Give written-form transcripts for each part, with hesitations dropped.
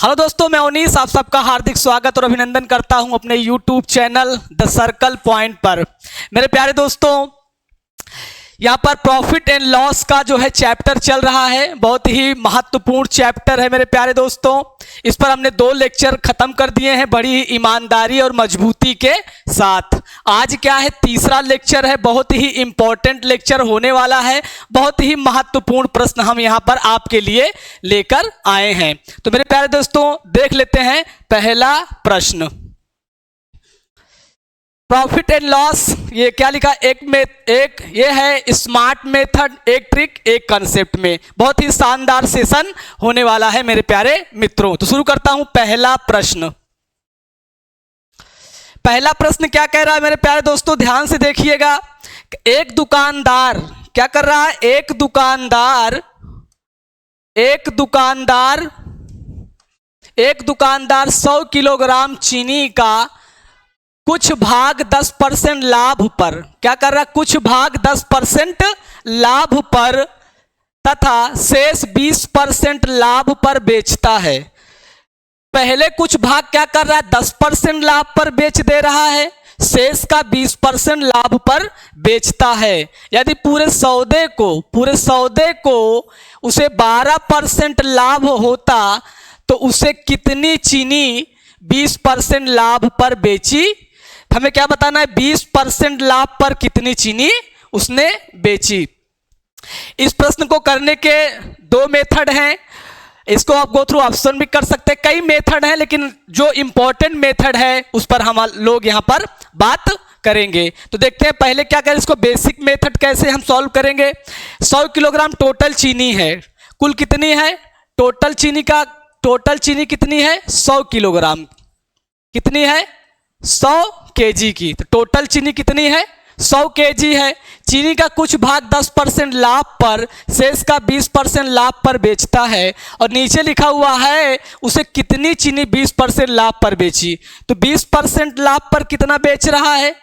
Hello दोस्तों, मैं उनीस आप सबका हार्दिक स्वागत और अभिनंदन करता हूं अपने YouTube channel the circle point पर। मेरे प्यारे दोस्तों, यहाँ पर प्रॉफिट एंड लॉस का जो है चैप्टर चल रहा है। बहुत ही महत्वपूर्ण चैप्टर है मेरे प्यारे दोस्तों। इस पर हमने 2 लेक्चर खत्म कर दिए हैं बड़ी ही ईमानदारी और मजबूती के साथ। आज क्या है, तीसरा लेक्चर है। बहुत ही इंपॉर्टेंट लेक्चर होने वाला है। बहुत ही महत्वपूर्ण प्रश्न हम यहाँ पर आपके लिए लेकर आए हैं। तो मेरे प्यारे दोस्तों, देख लेते हैं पहला प्रश्न। प्रॉफिट एंड लॉस, ये क्या लिखा, एक ये है स्मार्ट मेथड, एक ट्रिक, एक कंसेप्ट में। बहुत ही शानदार सेशन होने वाला है मेरे प्यारे मित्रों। तो शुरू करता हूं पहला प्रश्न। पहला प्रश्न क्या कह रहा है मेरे प्यारे दोस्तों, ध्यान से देखिएगा। एक दुकानदार क्या कर रहा है, एक दुकानदार 100 किलोग्राम चीनी का कुछ भाग 10% लाभ पर क्या कर रहा है, कुछ भाग 10% लाभ पर तथा शेष 20% लाभ पर बेचता है। पहले कुछ भाग क्या कर रहा है, 10% लाभ पर बेच दे रहा है, शेष का 20% लाभ पर बेचता है। यदि पूरे सौदे को उसे 12% लाभ होता तो उसे कितनी चीनी 20% लाभ पर बेची। हमें क्या बताना है, 20% लाभ पर कितनी चीनी उसने बेची। इस प्रश्न को करने के 2 मेथड हैं। इसको आप गो थ्रू ऑप्शन भी कर सकते हैं। कई मेथड हैं, लेकिन जो इंपॉर्टेंट मेथड है उस पर हम लोग यहां पर बात करेंगे। तो देखते हैं पहले क्या करें, इसको बेसिक मेथड कैसे हम सॉल्व करेंगे। 100 किलोग्राम टोटल चीनी है। कुल कितनी है, टोटल चीनी कितनी है, 100 किलोग्राम। कितनी है, 100 केजी की। तो टोटल चीनी कितनी है, 100 केजी है। चीनी का कुछ भाग 10% लाभ पर, शेष का 20% लाभ पर बेचता है। और नीचे लिखा हुआ है उसे कितनी चीनी 20% लाभ पर बेची। तो 20% लाभ पर कितना बेच रहा है,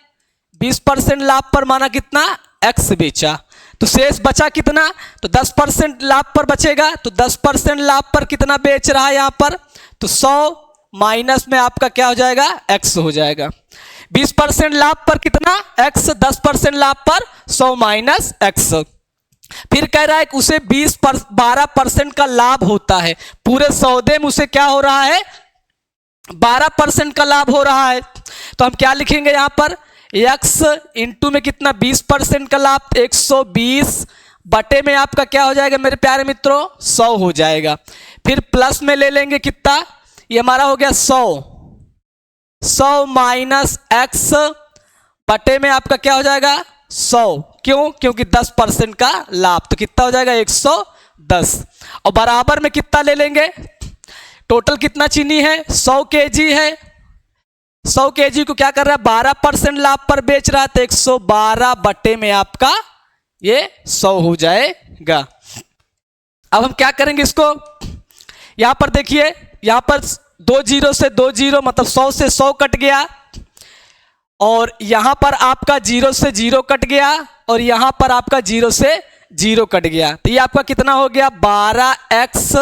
20% लाभ पर माना कितना, x बेचा। तो शेष बचा कितना, तो 10% लाभ पर बचेगा। तो 10% लाभ पर कितना बेच रहा है यहाँ पर, तो 100 माइनस में आपका क्या हो जाएगा, x हो जाएगा। 20% लाभ पर कितना, x, 10% लाभ पर 100 माइनस x। फिर कह रहा है कि उसे 12% का लाभ होता है। पूरे सौदे में उसे क्या हो रहा है, 12% का लाभ हो रहा है। तो हम क्या लिखेंगे यहाँ पर, x इंटू में कितना, 20% का लाभ, 120 बटे में आपका क्या हो जाएगा मेरे प्यारे मित्रों, 100 हो जाएगा। फिर प्लस में ले लेंगे कितना, ये हमारा हो गया 100 माइनस x बटे में आपका क्या हो जाएगा, 100। क्यों, क्योंकि 10% का लाभ। तो कितना हो जाएगा, 110। और बराबर में कितना ले लेंगे, टोटल कितना चीनी है, 100 केजी है। 100 केजी को क्या कर रहा है, 12% लाभ पर बेच रहा है। तो 112 बटे में आपका ये 100 हो जाएगा। अब हम क्या करेंगे, इसको यहां पर देखिए, यहां पर 2 जीरो से 2 जीरो, मतलब 100 से 100 कट गया। और यहां पर आपका 0 से 0 कट गया। और यहां पर आपका 0 से 0 कट गया। तो ये आपका कितना हो गया, 12x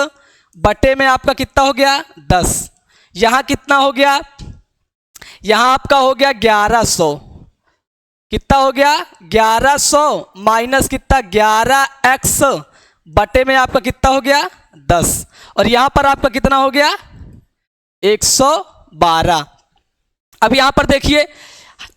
बटे में आपका कितना हो गया, 10। यहां कितना हो गया, यहां आपका हो गया 1100। कितना हो गया, 1100 माइनस कितना, 11x बटे में आपका कितना हो गया, 10। और यहां पर आपका कितना हो गया, 112। अब यहां पर देखिए,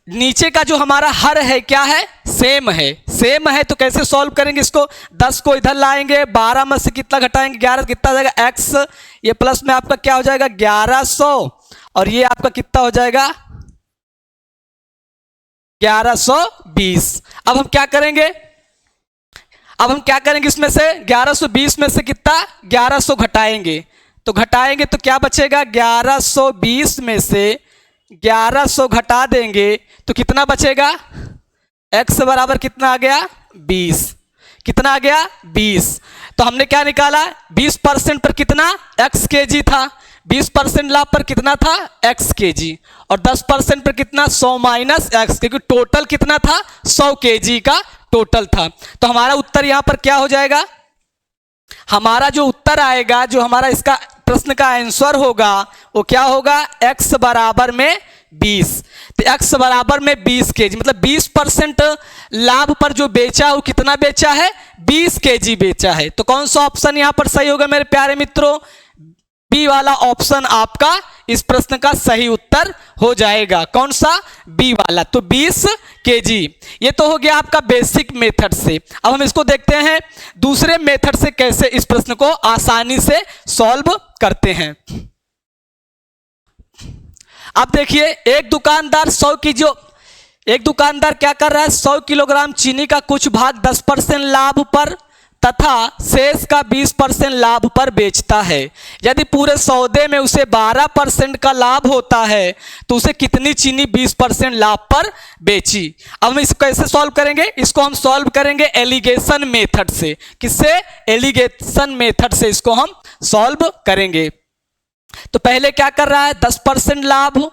नीचे का जो हमारा हर है क्या है, सेम है। तो कैसे सॉल्व करेंगे इसको, 10 को इधर लाएंगे, 12 में से कितना घटाएंगे, 11, कितना हो जाएगा, x। ये प्लस में आपका क्या हो जाएगा, 1100। और ये आपका कितना हो जाएगा, 1120। अब हम क्या करेंगे, इसमें से 1120 में से कितना, 1100 घटाएंगे। तो क्या बचेगा, 1120 में से 1100 घटा देंगे तो कितना बचेगा, x बराबर कितना आ गया, 20। कितना आ गया, 20। तो हमने क्या निकाला, 20% पर कितना, x केजी था। 20% लाभ पर कितना था, x केजी। और 10% पर कितना, 100 माइनस x, क्योंकि टोटल कितना था, 100 केजी का टोटल था। तो हमारा उत्तर यहां पर क्या हो जाएगा, हमारा जो उत्तर आएगा, जो हमारा इसका प्रश्न का आंसर होगा वो क्या होगा, x बराबर में 20। तो x बराबर में 20 kg, मतलब 20% लाभ पर जो बेचा वो कितना बेचा है, 20 kg बेचा है। तो कौन सा ऑप्शन यहां पर सही होगा मेरे प्यारे मित्रों, बी वाला ऑप्शन आपका इस प्रश्न का सही उत्तर हो जाएगा। कौन सा, बी वाला। तो 20 kg। ये तो हो गया आपका बेसिक मेथड से। अब हम इसको देखते हैं दूसरे मेथड से कैसे इस प्रश्न को आसानी से सॉल्व करते हैं। अब देखिए, एक दुकानदार क्या कर रहा है, 100 किलोग्राम चीनी का कुछ भाग 10% लाभ पर तथा शेष का 20% लाभ पर बेचता है। यदि पूरे सौदे में उसे 12% का लाभ होता है तो उसे कितनी चीनी 20% लाभ पर बेची। अब हम इसको कैसे सॉल्व करेंगे, इसको हम सॉल्व करेंगे एलिगेशन मेथड से। किससे, एलिगेशन मेथड से इसको हम सॉल्व करेंगे। तो पहले क्या कर रहा है, 10% लाभ,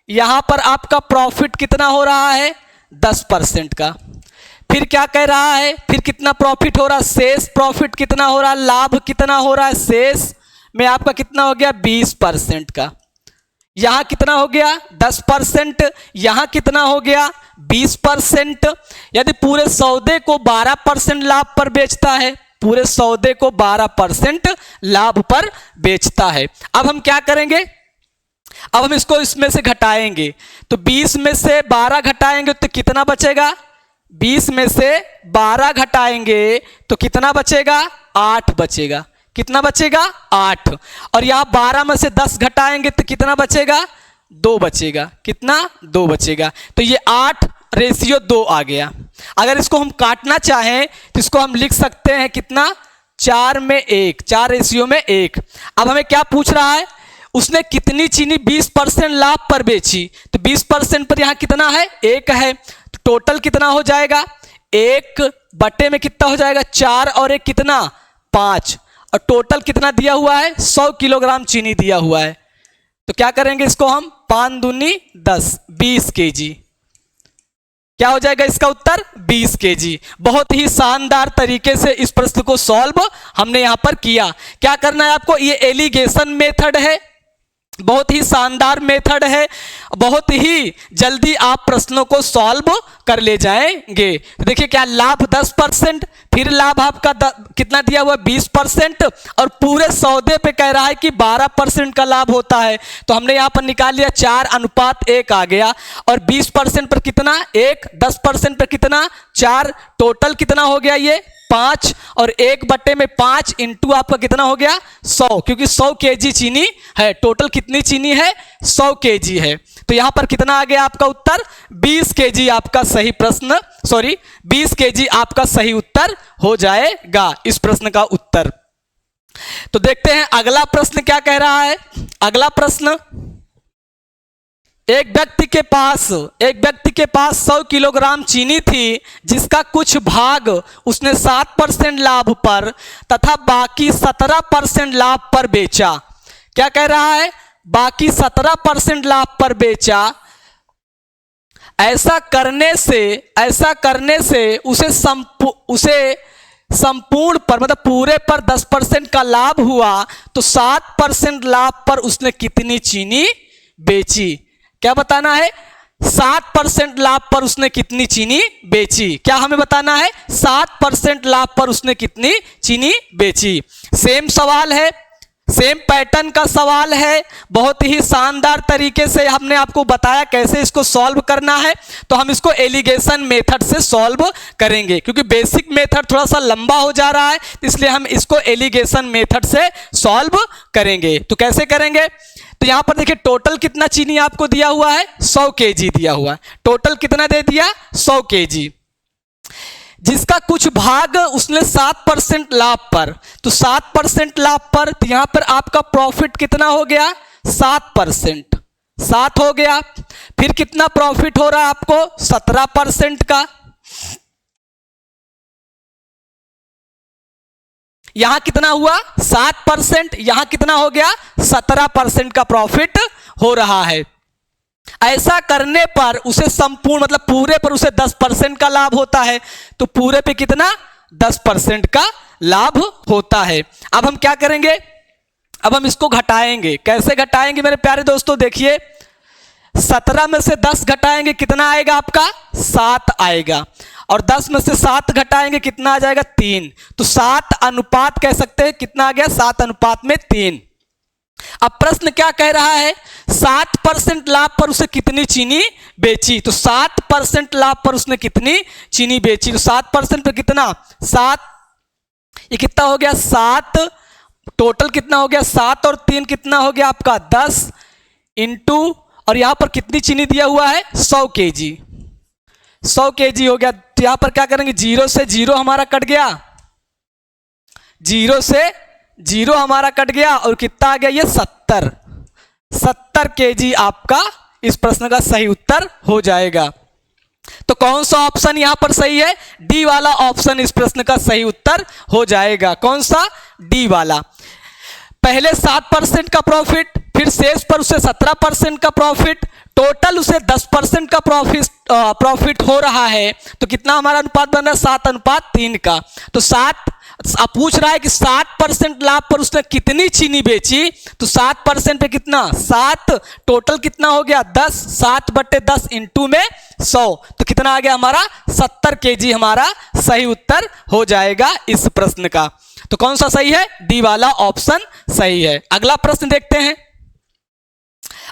यहां पर आपका प्रॉफिट कितना हो रहा है, 10% का। फिर क्या कह रहा है, फिर कितना प्रॉफिट हो रहा है, शेष प्रॉफिट कितना हो रहा है, लाभ कितना हो रहा है, शेष में आपका कितना हो गया, 20% का। यहां कितना हो गया, 10%, यहां कितना हो गया, 20%। यदि पूरे सौदे को 12% लाभ पर बेचता है, पूरे सौदे को 12% लाभ पर बेचता है। अब हम क्या करेंगे, अब हम इसको इसमें से घटाएंगे। तो 20 में से 12 घटाएंगे तो कितना बचेगा, 20 में से 12 घटाएंगे तो कितना बचेगा, 8 बचेगा। कितना बचेगा, 8। और यहां 12 में से 10 घटाएंगे तो कितना बचेगा, 2 बचेगा। कितना, 2 बचेगा। तो ये 8:2 आ गया। अगर इसको हम काटना चाहें तो इसको हम लिख सकते हैं कितना, 4:1, 4:1। अब हमें क्या पूछ रहा है, उसने कितनी चीनी 20% लाभ पर बेची। तो 20% पर यहां कितना है, 1 है। तो टोटल कितना हो जाएगा, 1 बटे में कितना हो जाएगा, 4 और 1 कितना, 5। और टोटल कितना दिया हुआ है, 100 किलोग्राम चीनी दिया हुआ है। तो क्या करेंगे इसको हम, 5 दूनी 10, 20 kg। क्या हो जाएगा इसका उत्तर, 20 kg। बहुत ही शानदार तरीके से इस प्रश्न को सॉल्व हमने यहां पर किया। क्या करना है आपको, ये एलिगेशन मेथड है, बहुत ही शानदार मेथड है। बहुत ही जल्दी आप प्रश्नों को सॉल्व कर ले जाएंगे। तो देखिए क्या, लाभ 10%, फिर लाभ आपका कितना दिया हुआ, 20%, और पूरे सौदे पे कह रहा है कि 12% का लाभ होता है। तो हमने यहां पर निकाल लिया, 4:1 आ गया। और 20% पर कितना, 1, 10% पर कितना, 4। टोटल कितना हो गया, ये 5। और 1 बटे में 5 इंटू आपका कितना हो गया, 100, क्योंकि 100 kg चीनी है। टोटल कितनी चीनी है, 100 kg है। तो यहां पर कितना आ गया आपका उत्तर, 20 kg आपका सही प्रश्न, 20 kg आपका सही उत्तर हो जाएगा इस प्रश्न का उत्तर। तो देखते हैं अगला प्रश्न क्या कह रहा है। अगला प्रश्न, एक व्यक्ति के पास 100 किलोग्राम चीनी थी जिसका कुछ भाग उसने 7% लाभ पर तथा बाकी 17% लाभ पर बेचा। क्या कह रहा है, बाकी 17% लाभ पर बेचा। ऐसा करने से उसे संपूर्ण पर, मतलब पूरे पर 10% का लाभ हुआ। तो 7% लाभ पर उसने कितनी चीनी बेची। क्या बताना है, 7% लाभ पर उसने कितनी चीनी बेची। क्या हमें बताना है, 7% लाभ पर उसने कितनी चीनी बेची। सेम सवाल है, सेम पैटर्न का सवाल है। बहुत ही शानदार तरीके से हमने आपको बताया कैसे इसको सॉल्व करना है। तो हम इसको एलिगेशन मेथड से सॉल्व करेंगे, क्योंकि बेसिक मेथड थोड़ा सा लंबा हो जा रहा है, इसलिए हम इसको एलिगेशन मेथड से सॉल्व करेंगे। तो कैसे करेंगे, तो यहां पर देखिए टोटल कितना चीनी आपको दिया हुआ है, 100 kg दिया हुआ है। टोटल कितना दे दिया, 100 kg, जिसका कुछ भाग उसने 7% लाभ पर। तो 7% लाभ पर, तो यहां पर आपका प्रॉफिट कितना हो गया, 7%, 7 हो गया। फिर कितना प्रॉफिट हो रहा है आपको, 17% का। यहां कितना हुआ, 7%, यहां कितना हो गया, 17% का प्रॉफिट हो रहा है। ऐसा करने पर उसे संपूर्ण, मतलब पूरे पर उसे 10% का लाभ होता है। तो पूरे पे कितना, 10% का लाभ होता है। अब हम क्या करेंगे, अब हम इसको घटाएंगे। कैसे घटाएंगे मेरे प्यारे दोस्तों? देखिए 17 में से 10 घटाएंगे कितना आएगा आपका? 7 आएगा। और 10 में से 7 घटाएंगे कितना आ जाएगा? 3। तो 7 अनुपात कह सकते हैं, कितना आ गया? 7 अनुपात में 3। अब प्रश्न क्या कह रहा है? 7% लाभ पर उसे कितनी चीनी बेची? तो 7% लाभ पर उसने कितनी चीनी बेची? तो 7% पर कितना? 7, ये कितना हो गया? 7। टोटल कितना हो गया? 7 और 3 कितना हो गया आपका? 10 इंटू, और यहां पर कितनी चीनी दिया हुआ है? 100 केजी। 100 केजी हो गया। तो यहां पर क्या करेंगे? 0 से 0 हमारा कट गया, 0 से 0 हमारा कट गया, और कितना आ गया? ये 70 केजी आपका इस प्रश्न का सही उत्तर हो जाएगा। तो कौन सा ऑप्शन यहां पर सही है? डी वाला ऑप्शन इस प्रश्न का सही उत्तर हो जाएगा। कौन सा? डी वाला। पहले 7% का प्रॉफिट, फिर शेष पर उसे 17% का प्रॉफिट, टोटल उसे 10% का प्रॉफिट हो रहा है। तो कितना हमारा अनुपात बन रहा है? 7:3 का। तो 7, अब पूछ रहा है कि 7% लाभ पर उसने कितनी चीनी बेची? तो 7% पे कितना? 7। टोटल कितना हो गया? 10। 7/10 इंटू में 100, तो कितना आ गया हमारा? 70 केजी हमारा सही उत्तर हो जाएगा इस प्रश्न का। तो कौन सा सही है? डी वाला ऑप्शन सही है। अगला प्रश्न देखते हैं।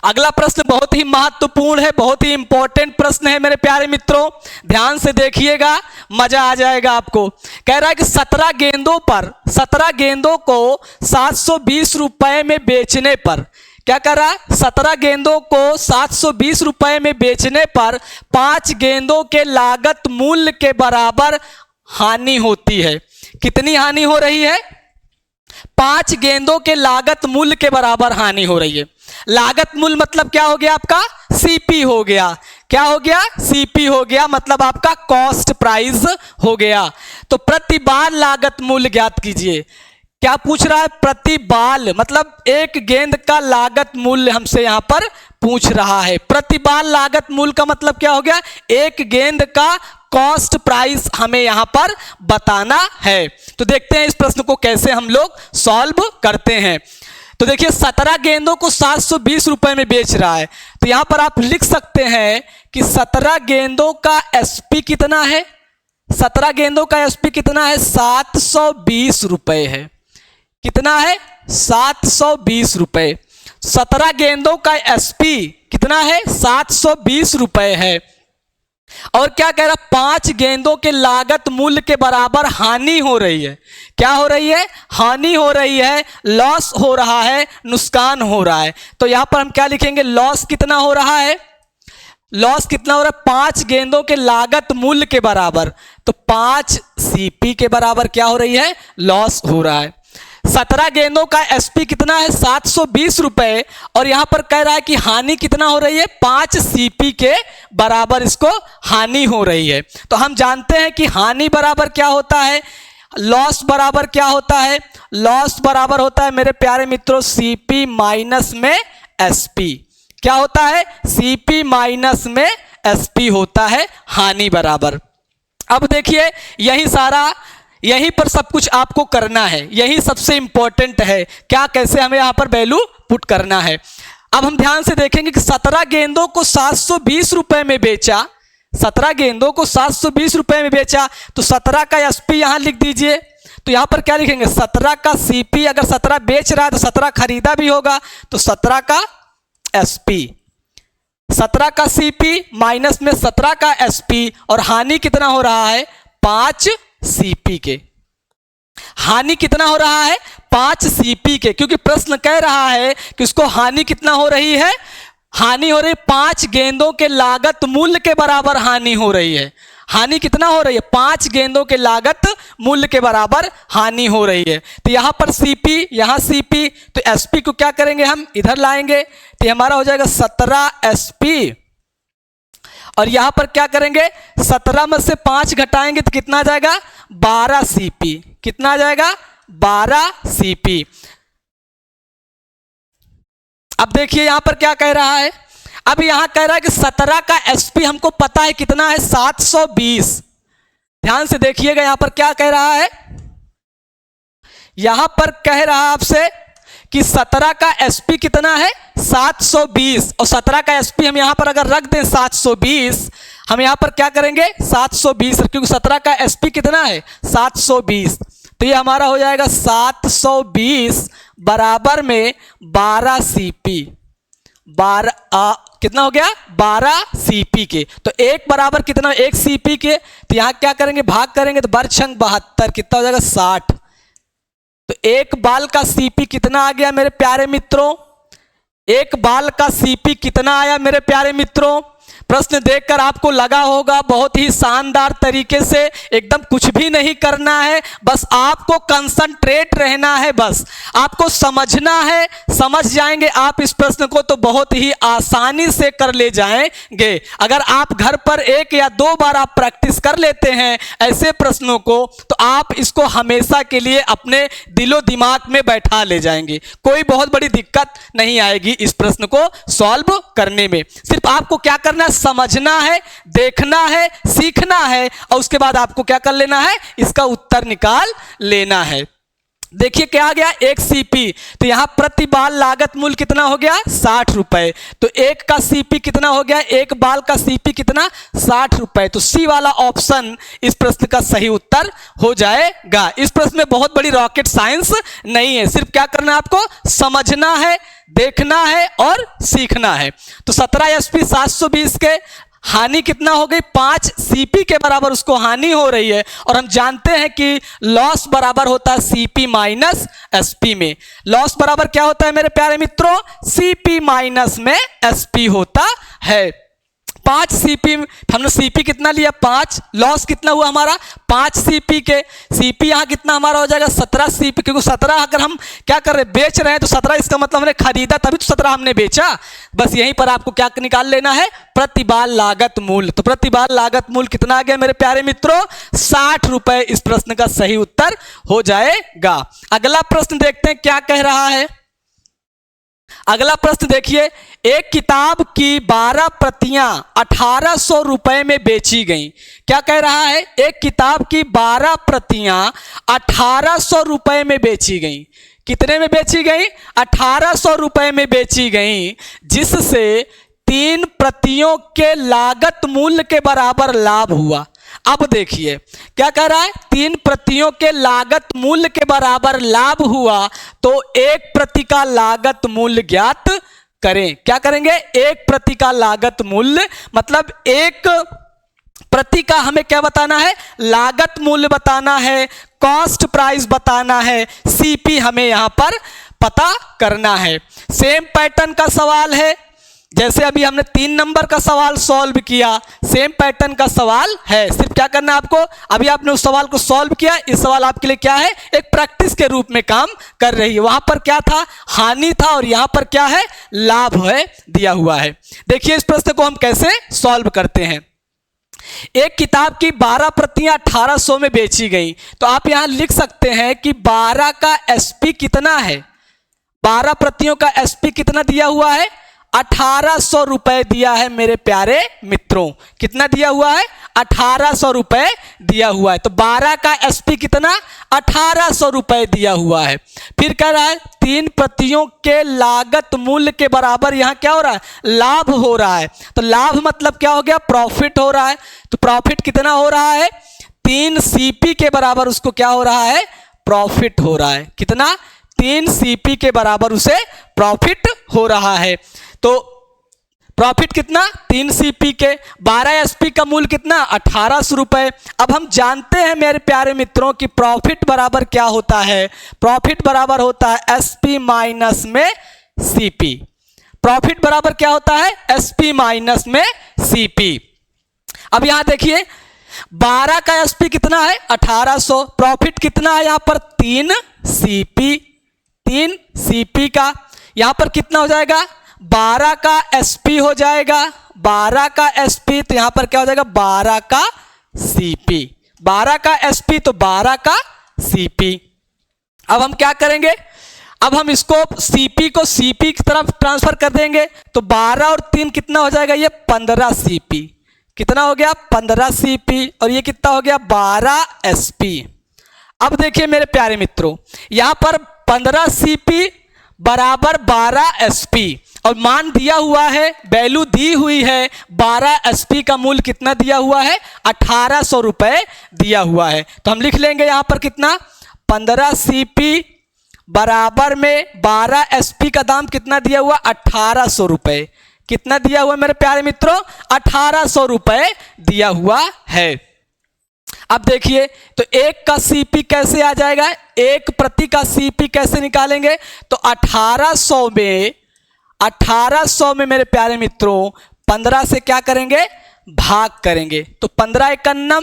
अगला प्रश्न बहुत ही महत्वपूर्ण है, बहुत ही इंपॉर्टेंट प्रश्न है मेरे प्यारे मित्रों, ध्यान से देखिएगा, मजा आ जाएगा आपको। कह रहा है कि 17 गेंदों पर, 17 गेंदों को 720 रुपए में बेचने पर, क्या कर रहा है? 17 गेंदों को 720 रुपए में बेचने पर 5 गेंदों के लागत मूल्य के बराबर हानि होती है। कितनी हानि हो रही है? 5 गेंदों के लागत मूल्य के बराबर हानि हो रही है। लागत मूल्य मतलब क्या हो गया आपका? सीपी हो गया। क्या हो गया? सीपी हो गया, मतलब आपका कॉस्ट प्राइस हो गया। तो प्रति बाल लागत मूल्य ज्ञात कीजिए। क्या पूछ रहा है? प्रति बाल, मतलब एक गेंद का लागत मूल्य हमसे यहां पर पूछ रहा है। प्रति बाल लागत मूल्य का मतलब क्या हो गया? एक गेंद का कॉस्ट प्राइस हमें यहां पर बताना है। तो देखते हैं इस प्रश्न को कैसे हम लोग सॉल्व करते हैं। तो देखिए 17 गेंदों को 720 रुपए में बेच रहा है, तो यहां पर आप लिख सकते हैं कि 17 गेंदों का एसपी कितना है? 17 गेंदों का एसपी कितना है? 720 रुपए है। कितना है? 720 रुपए। 17 गेंदों का एसपी कितना है? 720 रुपए है। और क्या कह रहा? 5 गेंदों के लागत मूल्य के बराबर हानि हो रही है। क्या हो रही है? हानि हो रही है, लॉस हो रहा है, नुकसान हो रहा है। तो यहां पर हम क्या लिखेंगे? लॉस कितना हो रहा है? लॉस कितना हो रहा है? 5 गेंदों के लागत मूल्य के बराबर, तो 5 सीपी के बराबर क्या हो रही है? लॉस हो रहा है। 17 गेंदों का एसपी कितना है? 720 रुपए, और यहां पर कह रहा है कि हानि कितना हो रही है? 5 सीपी के बराबर इसको हानि हो रही है। तो हम जानते हैं कि हानि बराबर क्या होता है? लॉस बराबर क्या होता है? लॉस बराबर होता है मेरे प्यारे मित्रों सीपी माइनस में एसपी। क्या होता है? सीपी माइनस में एसपी होता है हानि बराबर। अब देखिए यहीं पर सब कुछ आपको करना है, यही सबसे इंपॉर्टेंट है, क्या कैसे हमें यहां पर वैल्यू पुट करना है। अब हम ध्यान से देखेंगे कि 17 गेंदों को 720 रुपए में बेचा, 17 गेंदों को 720 रुपए में बेचा, तो 17 का एसपी यहां लिख दीजिए। तो यहां पर क्या लिखेंगे? 17 का सीपी, अगर 17 बेच रहा है तो 17 खरीदा भी होगा, तो 17 का एसपी, 17 का सीपी माइनस में 17 का एसपी, और हानि कितना हो रहा है? 5 सीपी के। हानि कितना हो रहा है? 5 सीपी के, क्योंकि प्रश्न कह रहा है कि उसको हानि कितना हो रही है? हानि हो रही है 5 गेंदों के लागत मूल्य के बराबर हानि हो रही है। हानि कितना हो रही है? 5 गेंदों के लागत मूल्य के बराबर हानि हो रही है। तो यहां पर सीपी, यहां सीपी, तो एसपी को क्या करेंगे? हम इधर लाएंगे, तो हमारा हो जाएगा 17 एसपी, और यहां पर क्या करेंगे? 17 में से 5 घटाएंगे तो कितना आ जाएगा? 12 सीपी। कितना आ जाएगा? 12 सीपी। अब देखिए यहां पर क्या कह रहा है? अब यहां कह रहा है कि 17 का एसपी हमको पता है कितना है? 720। ध्यान से देखिएगा यहां पर क्या कह रहा है? यहां पर कह रहा है आपसे कि 17 का एसपी कितना है 720, और 17 का एसपी हम यहां पर अगर रख दें 720, हम यहां पर क्या करेंगे 720, क्योंकि 17 का एसपी कितना है 720, तो ये हमारा हो जाएगा 720 बराबर में 12 सीपी, 12 कितना हो गया 12 सीपी के। तो एक बराबर कितना 1 सीपी के, तो यहां क्या करेंगे भाग करेंगे तो बरछंग 72 कितना हो जाएगा 60। तो एक बाल का सीपी कितना आ गया मेरे प्यारे मित्रों, एक बाल का सीपी कितना आया मेरे प्यारे मित्रों। प्रश्न देखकर आपको लगा होगा बहुत ही शानदार तरीके से, एकदम कुछ भी नहीं करना है, बस आपको कंसंट्रेट रहना है, बस आपको समझना है। समझ जाएंगे आप इस प्रश्न को तो बहुत ही आसानी से कर ले जाएंगे। अगर आप घर पर 1 या 2 बार आप प्रैक्टिस कर लेते हैं ऐसे प्रश्नों को, तो आप इसको हमेशा के लिए अपने दिलो दिमाग में बैठा ले जाएंगे, कोई बहुत बड़ी दिक्कत नहीं आएगी इस प्रश्न को सॉल्व करने में। सिर्फ आपको क्या करना है, समझना है, देखना है, सीखना है, और उसके बाद आपको क्या कर लेना है, इसका उत्तर निकाल लेना है। देखिए क्या आ गया 1 सीपी, तो यहां प्रति बाल लागत मूल्य कितना हो गया 60 रुपए, तो 1 का सीपी कितना हो गया, 1 बाल का सीपी कितना 60 रुपए। तो सी वाला ऑप्शन इस प्रश्न का सही उत्तर हो जाएगा। इस प्रश्न में बहुत बड़ी रॉकेट साइंस नहीं है, सिर्फ क्या करना है आपको समझना है, देखना है और सीखना है। तो 17 एसपी 720 के हानि कितना हो गई 5 सीपी के बराबर उसको हानि हो रही है, और हम जानते हैं कि लॉस बराबर होता है सीपी माइनस एसपी में। लॉस बराबर क्या होता है मेरे प्यारे मित्रों, सीपी माइनस में एसपी होता है। 5 सीपी, हमने सीपी कितना लिया 5, लॉस कितना हुआ हमारा 5 सीपी के, सीपी यहाँ कितना हमारा हो जाएगा 17 सीपी, क्योंकि 17 अगर हम क्या कर रहे हैं बेच रहे हैं तो 17 इसका मतलब हमने खरीदा तभी तो 17 हमने बेचा। बस यहीं पर आपको क्या निकाल लेना है प्रतिबाल लागत मूल्य। तो प्रतिबाल लागत मूल्य कितना आ गया मेरे प्यारे मित्रों 60 रुपए, इस प्रश्न का सही उत्तर हो जाएगा। अगला प्रश्न देखते हैं क्या कह रहा है। अगला प्रश्न देखिए, एक किताब की 12 प्रतियां 1800 रुपए में बेची गई। क्या कह रहा है, एक किताब की 12 प्रतियां 1800 रुपए में बेची गई। कितने में बेची गई 1800 रुपए में बेची गई, जिससे 3 प्रतियों के लागत मूल्य के बराबर लाभ हुआ। अब देखिए क्या कह रहा है, 3 प्रतियों के लागत मूल्य के बराबर लाभ हुआ, तो 1 प्रति का लागत मूल्य ज्ञात करें। क्या करेंगे 1 प्रति का लागत मूल्य, मतलब 1 प्रति का हमें क्या बताना है लागत मूल्य बताना है, कॉस्ट प्राइस बताना है, सीपी हमें यहां पर पता करना है। सेम पैटर्न का सवाल है, जैसे अभी हमने 3 नंबर का सवाल सॉल्व किया, सेम पैटर्न का सवाल है। सिर्फ क्या करना है आपको, अभी आपने उस सवाल को सॉल्व किया, इस सवाल आपके लिए क्या है एक प्रैक्टिस के रूप में काम कर रही है। वहां पर क्या था हानि था, और यहां पर क्या है लाभ है दिया हुआ है। देखिए इस प्रश्न को हम कैसे सॉल्व करते हैं। एक किताब की 12 प्रतियां 1800 में बेची गई, तो आप यहां लिख सकते हैं कि 12 का एसपी कितना है, 12 प्रतियों का एसपी कितना दिया हुआ है 1800 रुपए दिया है मेरे प्यारे मित्रों। कितना दिया हुआ है 1800 रुपए दिया हुआ है। तो 12 का एसपी कितना 1800 रुपए दिया हुआ है। फिर कह रहा है 3 प्रतियों के लागत मूल्य के बराबर यहां क्या हो रहा है लाभ हो रहा है। तो लाभ मतलब क्या हो गया प्रॉफिट हो रहा है। तो प्रॉफिट कितना हो रहा है 3 सीपी के बराबर उसको क्या हो रहा है प्रॉफिट हो रहा है। कितना 3 सीपी के बराबर उसे प्रॉफिट हो रहा है। तो प्रॉफिट कितना 3 सीपी के, 12 एसपी का मूल्य कितना 1800 रुपए। अब हम जानते हैं मेरे प्यारे मित्रों कि प्रॉफिट बराबर क्या होता है, प्रॉफिट बराबर होता है एसपी माइनस में सीपी। प्रॉफिट बराबर क्या होता है एसपी माइनस में सीपी। अब यहां देखिए 12 का एसपी कितना है 1800, प्रॉफिट कितना है यहां पर 3 सीपी, 3 सीपी का यहां पर कितना हो जाएगा 12 का एसपी हो जाएगा, 12 का एसपी तो यहां पर क्या हो जाएगा 12 का सीपी, 12 का एसपी तो 12 का सीपी। अब हम क्या करेंगे, अब हम इसको सीपी को सीपी की तरफ ट्रांसफर कर देंगे, तो 12 और 3 कितना हो जाएगा ये 15 सीपी। कितना हो गया 15 सीपी, और ये कितना हो गया 12 एसपी। अब देखिए मेरे प्यारे मित्रों यहां पर 15 सीपी बराबर 12 SP और मान दिया हुआ है, वैल्यू दी हुई है 12 SP का मूल्य कितना दिया हुआ है, 1800 रुपए दिया हुआ है। तो हम लिख लेंगे यहां पर कितना, 15 CP बराबर में 12 SP का दाम कितना दिया हुआ, 1800 रुपए। कितना दिया हुआ मेरे प्यारे मित्रों, 1800 रुपए दिया हुआ है। अब देखिए तो एक का CP कैसे आ जाएगा, एक प्रति का CP कैसे निकालेंगे, तो 1800 में मेरे प्यारे मित्रों 15 से क्या करेंगे, भाग करेंगे। तो 15 एकन्नम